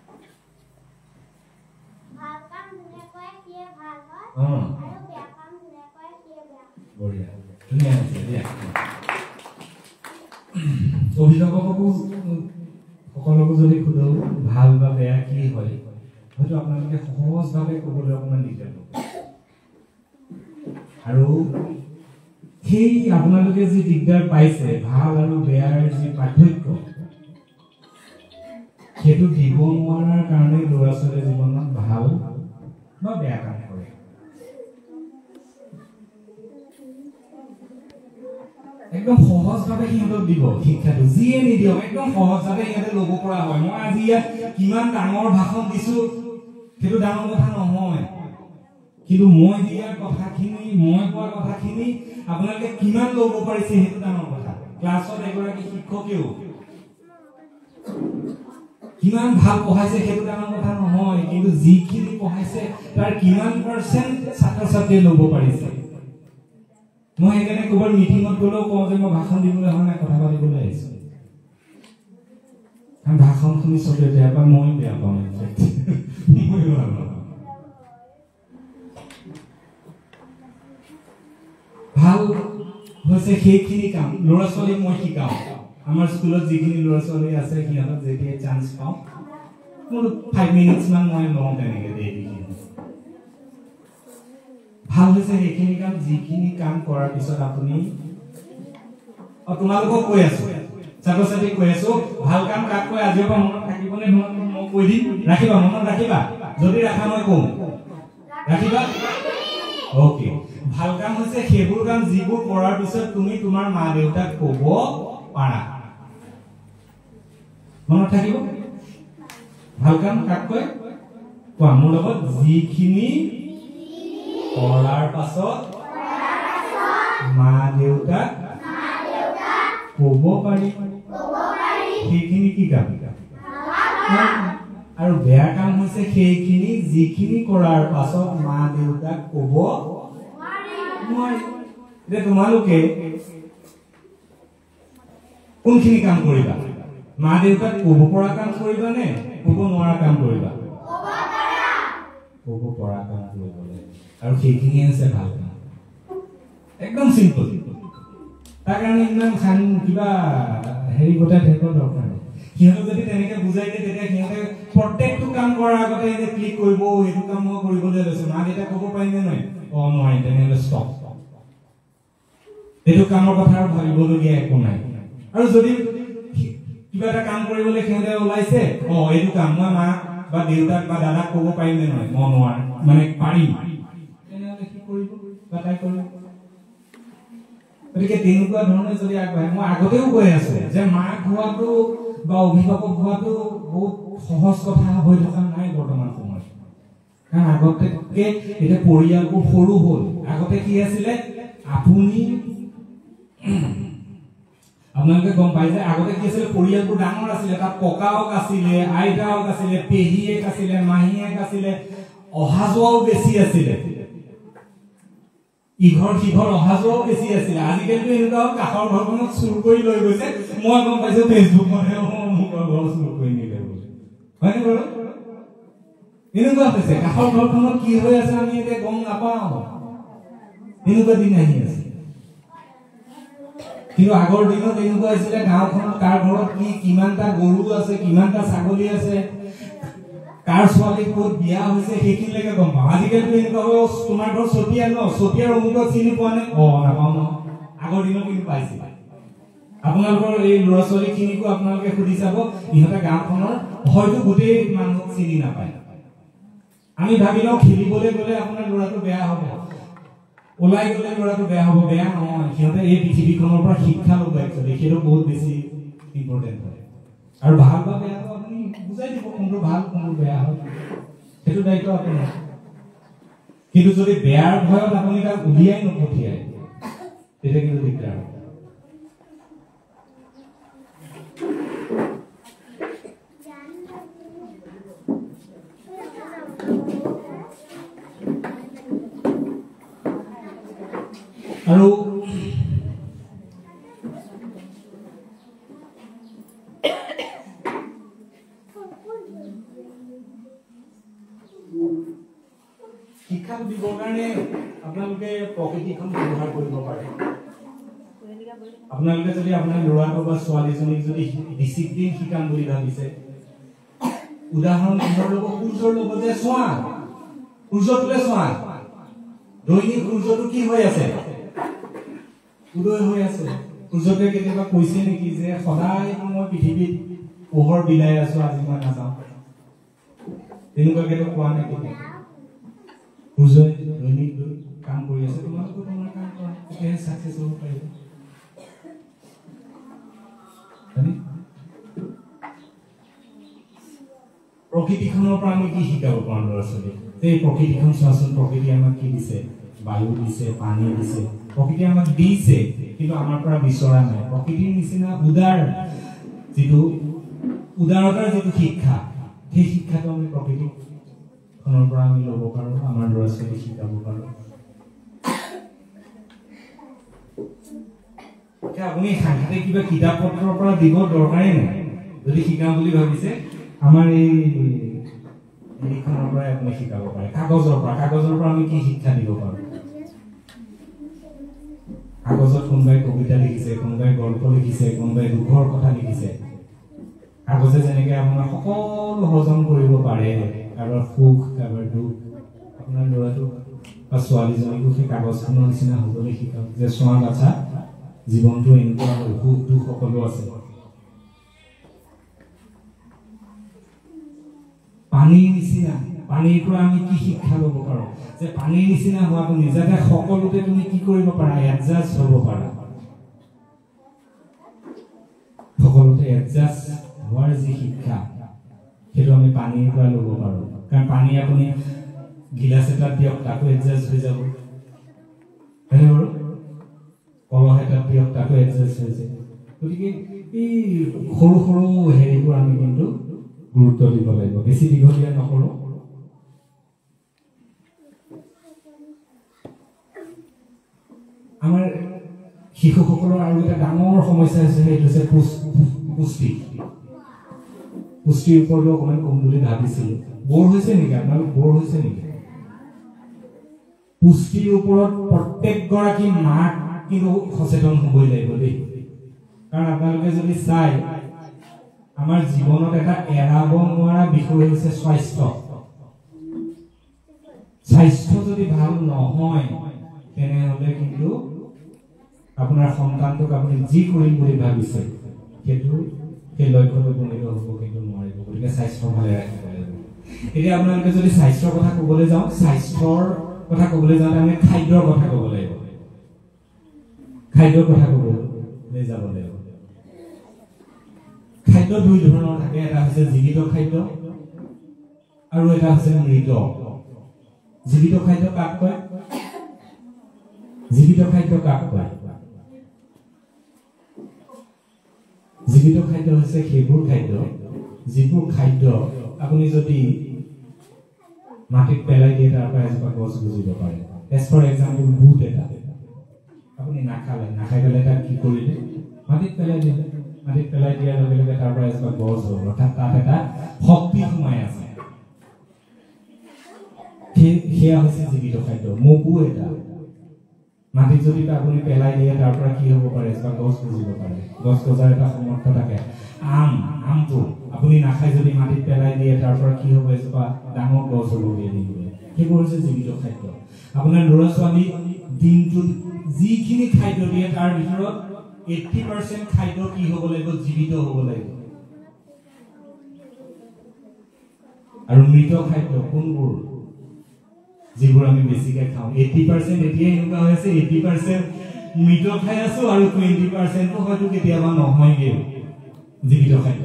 ভাল কাম ধুনীয়া কৰে কিয়ে ভাল হয় আৰু বেয়া কাম ধুনীয়া কৰে কিয়ে বেয়া বঢ়িয়া ধুনীয়া আছে দিয়া অভিভাৱককো সকলোকো যদি সুধো ভাল বা বেয়া কি হয় হয়তো আপোনালোকে সহজভাৱে ক'বলৈ অকণমান দিগদাৰ হ'ব আৰু সেই আপোনালোকে যি দিগদাৰ পাইছে ভাল আৰু বেয়াৰ যি পাৰ্থক্য সেইটো দিব নোৱাৰাৰ কাৰণে ল'ৰা ছোৱালীৰ জীৱনত ভাল বা বেয়া কাম কৰে একদম সহজভাৱে সিহঁতক দিব শিক্ষাটো যিয়ে নিদিয়ক একদম সহজভাৱে সিহঁতে ল'ব পৰা হয় মই আজি ইয়াত কিমান ডাঙৰ ভাষণ দিছো সেইটো ডাঙৰ কথা নহয় কিন্তু মই দিয়া কথাখিনি মই কোৱা কথাখিনি আপোনালোকে কিমান ল'ব পাৰিছে সেইটো ডাঙৰ কথা ক্লাছত এগৰাকী শিক্ষকেও কিমান ভাল পঢ়াইছে সেইটো ডাঙৰ কথা নহয় কিন্তু যিখিনি পঢ়াইছে তাৰ কিমান পাৰ্চেণ্ট ছাত্ৰ ছাত্ৰীয়ে ল'ব পাৰিছে মই সেইকাৰণে ক'ৰবাৰ মিটিঙত গ'লেও কওঁ যে মই ভাষণ দিবলৈ অহা নাই কথা পাতিবলৈ আহিছোঁ কাৰণ ভাষণ শুনি চবেই বেয়া পায় মই বেয়া পাওঁ ভাল হৈছে সেইখিনি কাম ল'ৰা ছোৱালীক মই শিকাওঁ আমাৰ স্কুলত যিখিনি ল'ৰা ছোৱালী আছে সিহঁতক যেতিয়া চান্স পাওঁ মোৰ 5 মিনিটছ মান মই লওঁ তেনেকৈ ডেইলি ভাল হৈছে সেইখিনি কাম যিখিনি কাম কৰাৰ পিছত আপুনি তোমালোকক কৈ আছো ছাত্ৰ ছাত্ৰীক কৈ আছো ভাল কাম কাক কয় আজিৰ পৰা মনত থাকিবনে মই কৈ দিম ৰাখিবা মনত ৰাখিবা যদি ৰাখা মই কম ৰাখিবা ওকে ভাল কাম হৈছে সেইবোৰ কাম যিবোৰ কৰাৰ পিছত তুমি তোমাৰ মা দেউতাক ক'ব পাৰা মনত থাকিব ভাল কাম কাক কয় কোৱা মোৰ লগত যিখিনি কৰাৰ পাছত মা দেউতাক ক'ব পাৰি সেইখিনি কি কাম আৰু বেয়া কাম হৈছে সেইখিনি যিখিনি কৰাৰ পাছত মা দেউতাক ক'ব নোৱাৰি যে তোমালোকে কোনখিনি কাম কৰিবা মা দেউতাক ক'ব পৰা কাম কৰিবা নে ক'ব নোৱাৰা কাম কৰিবা ক'ব পৰা কাম কৰিবলৈ আৰু সেইখিনি আছে ভাল কাম একদম সিম্পল তাৰ কাৰণে ইমান খান কিবা হেৰি গোটাই থাকিব দৰকাৰ নাই সিহঁতক যদি তেনেকে বুজাই দিয়ে তেতিয়া সিহঁতে প্ৰত্যেকটো কাম কৰাৰ আগতে এনে ক্লিক কৰিব এইটো কাম মই কৰিবলৈ লৈছো মা দেউতাক ক'ব পাৰিনে নাই নোৱাৰি তেনেহ'লে ষ্টপ এইটো কামৰ কথা আৰু ভাবিবলগীয়া একো নাই আৰু যদি কিবা এটা কাম কৰিবলৈ সিহঁতে ওলাইছে এইটো কাম মই মা বা দেউতাক বা দাদাক ক'ব পাৰিম নে নহয় মই নোৱাৰো মানে পাৰিম তেনেহ'লে কি কৰিব বা তাই কৰিব গতিকে তেনেকুৱা ধৰণে যদি আগবাঢ়ে মই আগতেও কৈ আছো যে মাক হোৱাটো বা অভিভাৱক হোৱাটো বহুত সহজ কথা হৈ থকা নাই বৰ্তমান সময়ত কাৰণ আগতকে এতিয়া পৰিয়ালবোৰ সৰু হ'ল আগতে কি আছিলে আপুনি আপোনালোকে গম পাই যে আগতে কি আছিলে পৰিয়ালবোৰ ডাঙৰ আছিলে তাত ককাওক আছিলে আইতাওক আছিলে পেহীয়েক আছিলে মাহীয়েক আছিলে অহা যোৱাও বেছি আছিলে ইঘৰ সিঘৰ অহা যোৱাও বেছি আছিলে আজিকালি এনেকুৱা কাষৰ ঘৰখনক চুৰ কৰি লৈ গৈছে মই গম পাইছো ফেচবুকতে মোক ঘৰ চুৰ কৰি নিলে বুলি হয়নে বাৰু এনেকুৱা হৈছে কাষৰ ঘৰখনত কি হৈ আছে আমি এতিয়া গম নাপাওঁ এনেকুৱা দিন আহি আছে কিন্তু আগৰ দিনত এনেকুৱা হৈছিলে গাঁওখনত কাৰ ঘৰত কি কিমানটা গৰু আছে কিমানটা ছাগলী আছে কাৰ ছোৱালী ক'ত বিয়া হৈছে সেইখিনিলৈকে গম পাওঁ আজিকালি এনেকুৱা হয় তোমাৰ ঘৰ চতিয়া ন চতিয়াৰ অমুকত চিনি পোৱা নে নাপাওঁ ন আগৰ দিনত কিন্তু পাইছিল আপোনালোকৰ এই ল'ৰা ছোৱালীখিনিকো আপোনালোকে সুধি চাব ইহঁতে গাঁওখনৰ হয়তো গোটেই মানুহক চিনি নাপায় আমি ভাবি লওঁ খেলিবলৈ গ'লে আপোনাৰ ল'ৰাটো বেয়া হ'ব ওলাই গ'লে ল'ৰাটো বেয়া হ'ব বেয়া নহয় সিহঁতে এই পৃথিৱীখনৰ পৰা শিক্ষা ল'ব একচুৱেলি সেইটো বহুত বেছি ইম্পৰ্টেণ্ট হয় আৰু ভাল বা বেয়া আপুনি বুজাই দিব কোনটো ভাল কোনটো বেয়া হয় সেইটো দায়িত্ব আপোনাৰ কিন্তু যদি বেয়াৰ ভয়ত আপুনি তাক উলিয়াই নপঠিয়ায় তেতিয়া কিন্তু দিগদাৰ হ'ব আৰু শিক্ষা দিবৰ কাৰণে আপোনালোকে প্ৰকৃতিখন ব্যৱহাৰ কৰিব পাৰে আপোনালোকে যদি আপোনাৰ ল'ৰাটো বা ছোৱালীজনীক যদি ডিচিপ্লিন শিকাম বুলি ভাবিছে উদাহৰণ কিহৰ ল'ব সূৰ্যৰ ল'ব যে চোৱা সূৰ্যটোলে চোৱা দৈনিক সূৰ্যটো কি হৈ আছে উদয় হৈ আছে সূৰ্যটোৱে কেতিয়াবা কৈছে নেকি যে সদায় মই পৃথিৱীত পোহৰ বিলাই আছো আজি মই নাযাওঁ তেনেকুৱাকে কোৱা নাই কেতিয়াবা সূৰ্যই দৈনিক কাম কৰি আছে তোমালোকে তোমাৰ কাম কৰা তেতিয়াহে ছাকচেছ হ'ব পাৰিব প্ৰকৃতিখনৰ পৰা আমি কি শিকাব পাৰোঁ ল'ৰা ছোৱালী এই প্ৰকৃতিখন চোৱাচোন প্ৰকৃতি আমাক কি দিছে বায়ু দিছে পানী দিছে প্ৰকৃতি আমাক দিছে কিন্তু আমাৰ পৰা বিচৰা নাই প্ৰকৃতিৰ নিচিনা উদাৰতাৰ যিটো শিক্ষা সেই শিক্ষাটো আমি প্ৰকৃতিখনৰ পৰা আমি ল'ব পাৰোঁ আমাৰ ল'ৰা ছোৱালীক শিকাব পাৰোঁ আপুনি সাংঘাতিক কিবা কিতাপ পত্ৰৰ পৰা দিব দৰকাৰেই নাই যদি শিকাম বুলি ভাবিছে আমাৰ এইখনৰ পৰাই আপুনি শিকাব পাৰে কাগজৰ পৰা আমি কি শিক্ষা দিব পাৰোঁ কাগজত কোনোবাই কবিতা লিখিছে কোনোবাই গল্প লিখিছে কোনোবাই দুখৰ কথা লিখিছে কাগজে যেনেকে আপোনাৰ সকলো হজম কৰিব পাৰে কাৰোবাৰ সুখ কাৰোবাৰ দুখ আপোনাৰ ল'ৰাটো বা ছোৱালীজনীকো সেই কাগজখনৰ নিচিনা হ'বলৈ শিকাওক যে চোৱা বাচ্ছা জীৱনটো এনেকুৱা সুখ দুখ সকলো আছে পানীৰ নিচিনা পানীৰ পৰা আমি কি শিক্ষা ল'ব পাৰোঁ যে পানীৰ নিচিনা হোৱাটো নিজাতে সকলোতে তুমি কি কৰিব পাৰা এডজাষ্ট হ'ব পাৰা সকলোতে এডজাষ্ট হোৱাৰ যি শিক্ষা সেইটো আমি পানীৰ পৰা ল'ব পাৰোঁ কাৰণ পানী আপুনি গিলাচ এটাত দিয়ক তাকো এডজাষ্ট হৈ যাব হয়নে বাৰু কলহ এটাত দিয়ক তাকো এডজাষ্ট হৈ যায় গতিকে এই সৰু সৰু হেৰিবোৰ আমি কিন্তু গুৰুত্ব দিব লাগিব বেছি দীঘলীয়া নকৰোঁ আমাৰ শিশুসকলৰ আৰু এটা ডাঙৰ সমস্যা হৈছে সেইটো হৈছে পুষ্টিৰ ওপৰতো অকণমান কম বুলি ভাবিছিলোঁ বৰ হৈছে নেকি আপোনালোক বৰ হৈছে নেকি পুষ্টিৰ ওপৰত প্ৰত্যেকগৰাকী মাক কিন্তু সচেতন হ'বই লাগিব দেই কাৰণ আপোনালোকে যদি চাই আমাৰ জীৱনত এটা এৰাব নোৱাৰা বিষয় হৈছে স্বাস্থ্য যদি ভাল নহয় তেনেহ'লে কিন্তু আপোনাৰ সন্তানটোক আপুনি যি কৰিম বুলি ভাবিছে সেইটো সেই লক্ষ্যত উপনীত হ'ব কিন্তু নোৱাৰিব গতিকে স্বাস্থ্য ভালে ৰাখিব লাগিব এতিয়া আপোনালোকে যদি স্বাস্থ্যৰ কথা ক'বলৈ যাওঁতে আমি খাদ্যৰ কথা ক'ব লাগিব খাদ্যৰ কথা ক'বলৈ যাব লাগিব খাদ্য দুই ধৰণৰ থাকে এটা হৈছে জীৱিত খাদ্য আৰু এটা হৈছে মৃত জীৱিত খাদ্য কাক কয় জীৱিত খাদ্য হৈছে সেইবোৰ খাদ্য যিবোৰ খাদ্য আপুনি যদি মাটিত পেলাই দিয়ে তাৰ পৰা এজোপা গছ গজিব পাৰে এজ ফৰ এক্সাম্পল বুট এটা আপুনি নাখাই পেলাই তাক কি কৰিলে মাটিত পেলাই দিলে মাটিত পেলাই দিয়াৰ লগে লগে তাৰ পৰা এজোপা গছ হ'ল অৰ্থাৎ তাত এটা শক্তি সোমাই আছে সেয়া হৈছে জীৱিত খাদ্য মগু এটা মাটিত যদি আপুনি পেলাই দিয়ে তাৰ পৰা কি হ'ব পাৰে এজোপা গছ গজিব পাৰে গছ গজাৰ এটা সামৰ্থ্য থাকে আমটো আপুনি নাখাই যদি মাটিত পেলাই দিয়ে তাৰ পৰা কি হ'ব এজোপা ডাঙৰ গছ হ'বগৈ সেইবোৰ হৈছে জীৱিত খাদ্য আপোনাৰ ল'ৰা ছোৱালী দিনটোত যিখিনি খাদ্য দিয়ে তাৰ ভিতৰত 80% খাদ্য কি হ'ব লাগিব জীৱিত হ'ব লাগিব আৰু মৃত খাদ্য কোনবোৰ যিবোৰ আমি বেছিকৈ খাওঁ 80% এতিয়া এনেকুৱা হৈছে 80% মৃত খাই আছো আৰু 20% হয়তো কেতিয়াবা নহয়গে জীৱিত খাদ্য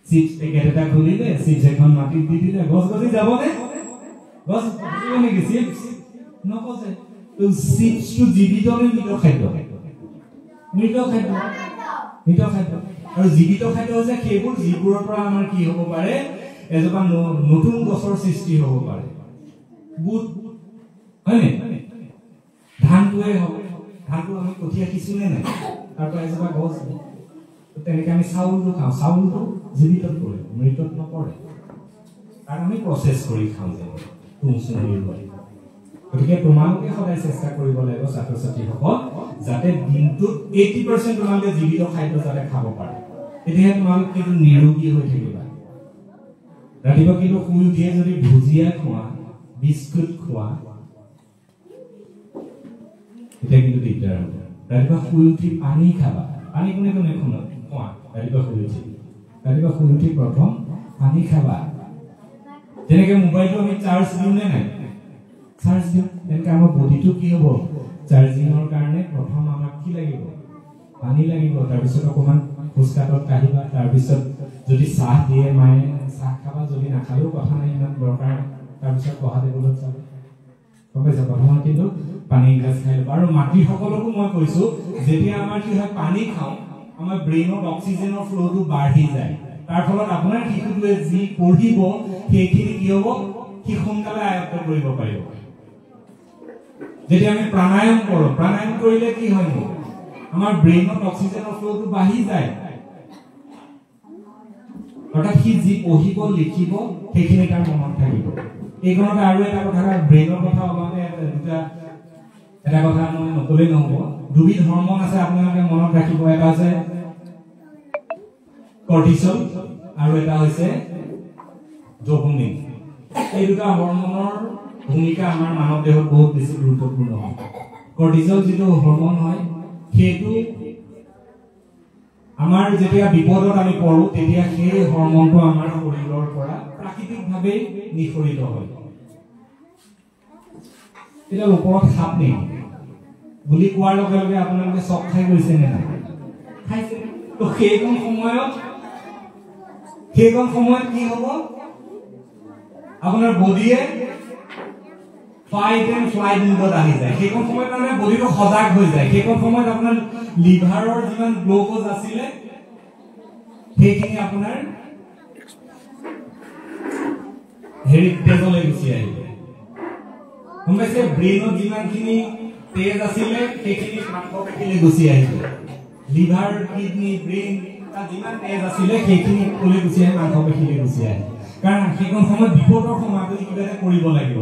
চিপছ পেকেট এটা খুলিলে চিপছ এখন মাটিত দি দিলে গছ গজি যাবনে গছ গজিব নেকি চিপছ নগজে তো চিপছটো জীৱিত নে মৃত খাদ্য মৃত খাদ্য আৰু জীৱিত খাদ্য হৈছে সেইবোৰ যিবোৰৰ পৰা আমাৰ কি হ'ব পাৰে এজোপা নতুন গছৰ সৃষ্টি হ'ব পাৰে বুট হয়নে ধানটোৱে হ'ব ধানটো আমি কঠীয়া কিছোনে নাই তাৰ পৰা এজোপা গছ তেনেকৈ আমি চাউলটো খাওঁ চাউলটো জীৱিতত পৰে মৃতত নপৰে কাৰণ আমি প্ৰচেছ কৰি খাওঁ যে গতিকে তোমালোকে সদায় চেষ্টা কৰিব লাগিব ছাত্ৰ ছাত্ৰীসকল যাতে দিনটোত 80% তোমালোকে জীৱিত খাদ্য যাতে খাব পাৰে তেতিয়াহে তোমালোক কিন্তু নিৰোগী হৈ থাকিবা ৰাতিপুৱা কিন্তু শুই উঠিয়ে যদি ভুজিয়া খোৱা বিস্কুট খোৱা তেতিয়া কিন্তু দিগদাৰ হ'ব ৰাতিপুৱা শুই উঠি পানী খাবা পানী কোনে কোনে খোৱা ৰাতিপুৱা শুই উঠি প্ৰথম পানী খাবা যেনেকৈ মোবাইলটো আমি চাৰ্জ দিওঁ নে নাই চাৰ্জ দিওঁ তেনেকৈ আমাৰ বডিটো কি হ'ব চাৰ্জিঙৰ কাৰণে প্ৰথম আমাক কি লাগিব পানী লাগিব তাৰপিছত অকণমান খোজকাঢ়ত কাঢ়িবা তাৰপিছত যদি চাহ দিয়ে মায়ে চাহ খাবা যদি নাখালেও কথা নাই ইমান দৰকাৰ তাৰপিছত পঢ়া টেবুলত যাবা গম পাইছা প্ৰথমত কিন্তু পানী এগিলাচ খাই ল'বা আৰু মাতৃসকলকো মই কৈছোঁ যেতিয়া আমাৰ কি হয় পানী খাওঁ আমাৰ ব্ৰেইনত অক্সিজেনৰ ফ্ল'টো বাঢ়ি যায় তাৰ ফলত আপোনাৰ শিশুটোৱে যি পঢ়িব সেইখিনি কি হ'ব সি সোনকালে আয়ত্ত কৰিব পাৰিব যেতিয়া আমি প্ৰাণায়াম কৰোঁ প্ৰাণায়াম কৰিলে কি হয় আমাৰ ব্ৰেইনত অক্সিজেনৰ ফ্ল'টো বাঢ়ি যায় অৰ্থাৎ সি যি পঢ়িব লিখিব সেইখিনি তাৰ মনত থাকিব এইখনতে আৰু এটা কথা ব্ৰেইনৰ কথা ওলাওঁতে এটা কথা মই নকলেই নহ'ব দুবিধ হৰমন আছে আপোনালোকে মনত ৰাখিব এটা আছে কৰ্টিচল আৰু এটা হৈছে ডোপামিন এই দুটা হৰমনৰ ভূমিকা আমাৰ মানৱ দেহত বহুত বেছি গুৰুত্বপূৰ্ণ হয় কৰ্টিচল যিটো হৰমন হয় সেইটো আমাৰ যেতিয়া বিপদত আমি পড়ো তেতিয়া সেই হৰমনটো আমাৰ শৰীৰৰ পৰা প্ৰাকৃতিকভাৱে নিঃসৰিত হয় এটা ওপৰত সাপ নেকি বুলি কোৱাৰ লগে লগে আপোনালোকে চক খাই গৈছে নে নাই খাইছে তো সেইকণ সময়ত কি হ'ব আপোনাৰ বডিয়ে ফাইট এণ্ড ফ্লাইট মোডত আহি যায় সেইকণ সময়ত মানে বডিটো সজাগ হৈ যায় সেইকণ সময়ত আপোনাৰ লিভাৰৰ যিমান গ্লুক'জ আছিলে সেইখিনি আপোনাৰ তেজলৈ গুচি আহিব গম পাইছে ব্ৰেইনত যিমানখিনি তেজ আছিলে সেইখিনি মাংসপেশীলৈ গুচি আহিব লিভাৰ কিডনি ব্ৰেইন তাত যিমান তেজ আছিলে সেইখিনি ক'লৈ গুচি আহে মাংসপেশীলৈ গুচি আহে কাৰণ সেইকণ সময়ত বিপদৰ সময়ত কিবা এটা কৰিব লাগিব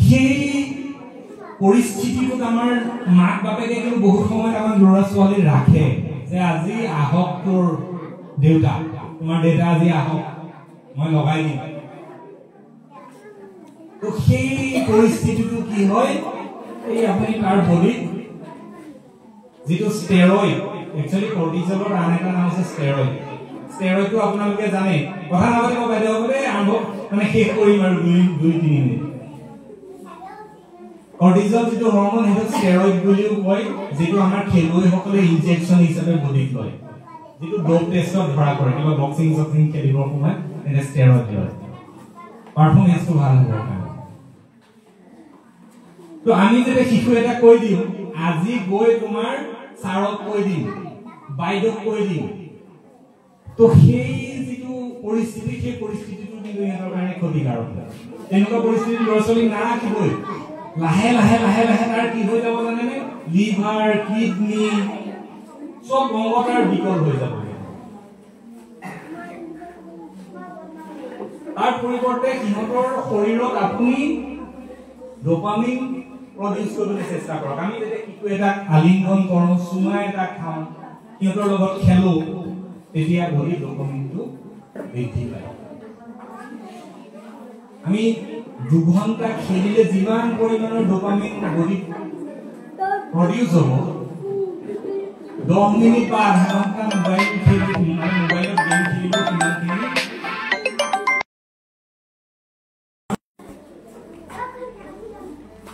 সেই পৰিস্থিতিটোত আমাৰ মাক বাপেকে কিন্তু বহুত সময়ত আমাৰ ল'ৰা ছোৱালী ৰাখে যে আজি আহক তোৰ দেউতা তোমাৰ দেউতা আজি আহক মই লগাই দিম তো সেই পৰিস্থিতিটো কি হয় এই আপুনি তাৰ বডিত যিটো ষ্টেৰইড একচুৱেলি কৰ্টিচলৰ আন এটা নাম আছে ষ্টেৰইডটো আপোনালোকে জানে কথা নাপাতিব বাইদেউ বোলে আৰম্ভ মানে শেষ কৰিম আৰু 2-3 মিনিট কৰ্টিচল যিটো হৰমন সেইটো ষ্টেৰইড বুলিও কয় যিটো আমাৰ খেলুৱৈসকলে ইনজেকশ্যন হিচাপে বডিত লয় যিটো ড'প টেষ্টত ধৰা পৰে কিবা বক্সিং খেলিবৰ সময়ত এনে ষ্টেৰইড লয় পাৰফৰ্মেন্সটো ভাল হ'ব কাৰণে তো আমি যেতিয়া শিশু এটা কৈ দিওঁ আজি গৈ তোমাৰ ছাৰক কৈ দিম বাইদেউক কৈ দিম তো সেই যিটো পৰিস্থিতি সেই পৰিস্থিতিটো কিন্তু ইহঁতৰ কাৰণে ক্ষতিকাৰক হয় তেনেকুৱা পৰিস্থিতি ল'ৰা-ছোৱালী নাৰাখিবই লাহে লাহে লাহে লাহে তাৰ কি হৈ যাব জানেনে লিভাৰ কিডনি সব অংগ তাৰ বিকল হৈ যাব তাৰ পৰিৱৰ্তে সিহঁতৰ শৰীৰত আপুনি ডোপামিন প্ৰডিউস কৰিবলৈ চেষ্টা কৰক আমি যেতিয়া কিটো এটা আলিংগন কৰোঁ চুমা এটা খাওঁ সিহঁতৰ লগত খেলো তেতিয়া বডি ডোপামিনটো বৃদ্ধি পায় আমি 2 ঘণ্টা খেলিলে যিমান পৰিমাণৰ ডোপামিন বডি প্ৰডিউস হ'ব 10 মিনিট বা আধা ঘণ্টা মোবাইল খেলি মোবাইলত গেম খেলিব কিমানখিনি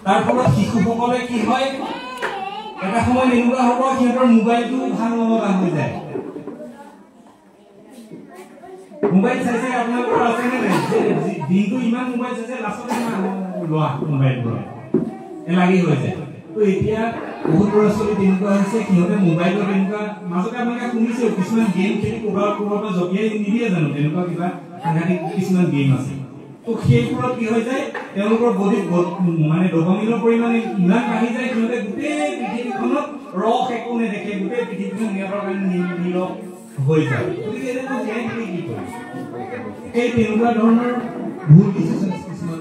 তাৰ ফলত শিশুসকলে কি হয় এটা সময় এনেকুৱা হ'ব সিহঁতৰ মোবাইলটো ভাল নলগা হৈ যায় মোবাইল চাইছে আপোনালোকৰ আছে নে নাই দিনটো ইমান মোবাইল চাইছে লাষ্টত লোৱা মোবাইলটো লাগি হৈ যায় তো এতিয়া বহুত ল'ৰা-ছোৱালী তেনেকুৱা হৈছে সিহঁতে মোবাইলত এনেকুৱা মাজতে আপোনালোকে শুনিছে কিছুমান গেম খেলি ক'ৰবাত জপিয়াই নিদিয়ে জানো তেনেকুৱা কিবা সাংঘাতিক কিছুমান গেম আছে তো সেইবোৰত কি হৈ যায় তেওঁলোকৰ বডিত মানে ডোপামিনৰ পৰিমাণ ইমান বাঢ়ি যায় সিহঁতে গোটেই পৃথিৱীখনত ৰস একো নেদেখে গোটেই পৃথিৱীখন সিহঁতৰ কাৰণে নীৰৱ হৈ যায় গতিকে এইটো জীয়াই থাকি কি কৰে এই তেনেকুৱা ধৰণৰ ভুল ডিচিশ্যন কিছুমান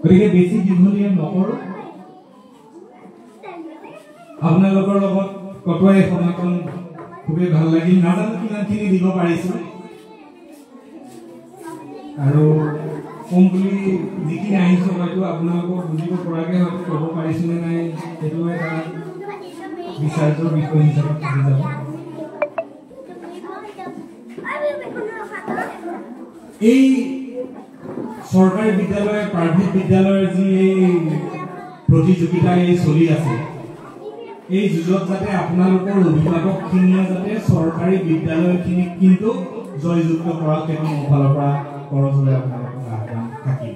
গতিকে বেছি দীঘলীয়া নকৰোঁ আপোনালোকৰ লগত কটোৱাই সময়কণ খুবেই ভাল লাগিল নাজানো কিমানখিনি দিব পাৰিছোঁ আৰু কম বুলি যিখিনি আহিছোঁ হয়তো আপোনালোকক বুজিব পৰাকৈ হয়তো ক'ব পাৰিছোঁনে নাই সেইটো এটা বিচাৰ্যৰ বিষয় হিচাপে থাকি যাব এই চৰকাৰী বিদ্যালয় প্ৰাইভেট বিদ্যালয়ৰ যি এই প্ৰতিযোগিতা এই চলি আছে এই যুঁজত যাতে আপোনালোকৰ অভিভাৱকখিনিয়ে যাতে চৰকাৰী বিদ্যালয়খিনিক কিন্তু জয়যুক্ত কৰা সেইটো মোৰ ফালৰ পৰা কৰজলে আপোনালোকক আহ্বান থাকিল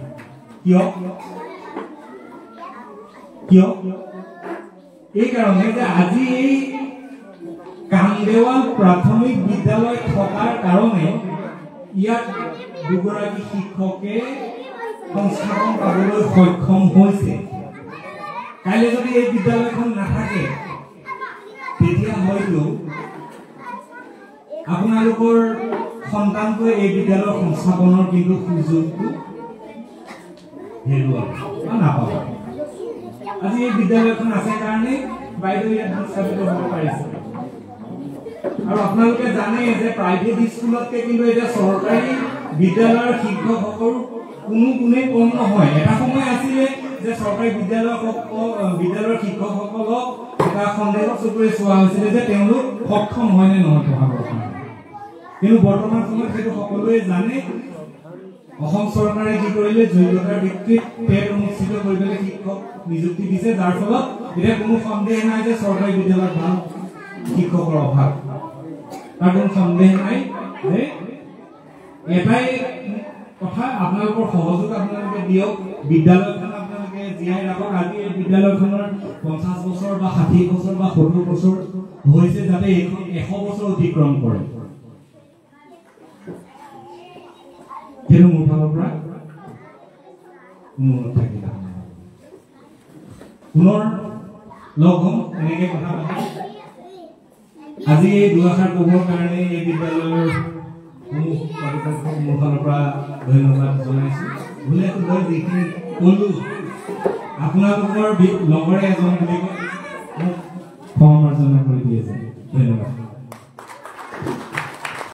কিয় এই কাৰণে যে আজি এই কামদেৱাল প্ৰাথমিক বিদ্যালয় থকাৰ কাৰণে ইয়াত দুগৰাকী শিক্ষকে সংস্থাপন পাবলৈ সক্ষম হৈছে কাইলৈ যদি এই বিদ্যালয়খন নাথাকে তেতিয়া হয়তো আপোনালোকৰ সন্তানটোৱে এই বিদ্যালয়ৰ সংস্থাপনৰ কিন্তু সুযোগটো হেৰুৱাব নাপাব আজি এই বিদ্যালয়খন আছে কাৰণে বাইদেউ ইয়াত স্থাপিত হ'ব পাৰিছে আৰু আপোনালোকে জানে যে প্ৰাইভেট স্কুলতকে কিন্তু এতিয়া চৰকাৰী বিদ্যালয়ৰ শিক্ষকসকল কোনে কম নহয় এটা সময় আছিলে যে চৰকাৰী বিদ্যালয়ৰ শিক্ষকসকলক এটা সন্দেহৰ চকুৰে চোৱা হৈছিলে যে তেওঁলোক সক্ষম হয় নে নহয় পঢ়াবৰ কাৰণে কিন্তু বৰ্তমান সময়ত সেইটো সকলোৱে জানে অসম চৰকাৰে কি কৰিলে যোগ্যতাৰ ভিত্তিত টেট অনুষ্ঠিত কৰিবলৈ শিক্ষক নিযুক্তি দিছে যাৰ ফলত এতিয়া কোনো সন্দেহ নাই যে চৰকাৰী বিদ্যালয়ত ভাল শিক্ষকৰ অভাৱ তাৰ কোনো সন্দেহ নাই যে এটাই কথা আপোনালোকৰ সহযোগ আপোনালোকে দিয়ক বিদ্যালয়খন আপোনালোকে জীয়াই ৰাখক আজি এই বিদ্যালয়খনৰ 50 বছৰ বা 60 বছৰ বা 70 বছৰ হৈছে যাতে এইখন 100 বছৰ অতিক্ৰম কৰে কিন্তু মোৰ ফালৰ পৰা অনুৰোধ থাকিল পুনৰ লগ হ'ম এনেকৈ কথা পাতিম আজি এই দুআষাৰ ক'বৰ কাৰণে এই বিদ্যালয়ৰ মোৰ ফালৰ পৰা ধন্যবাদ জনাইছোঁ বোলে মই যিখিনি ক'লোঁ আপোনালোকৰ লগৰে এজন বুলি মোক ক্ষমা মাৰ্জনা কৰি দি আছে ধন্যবাদ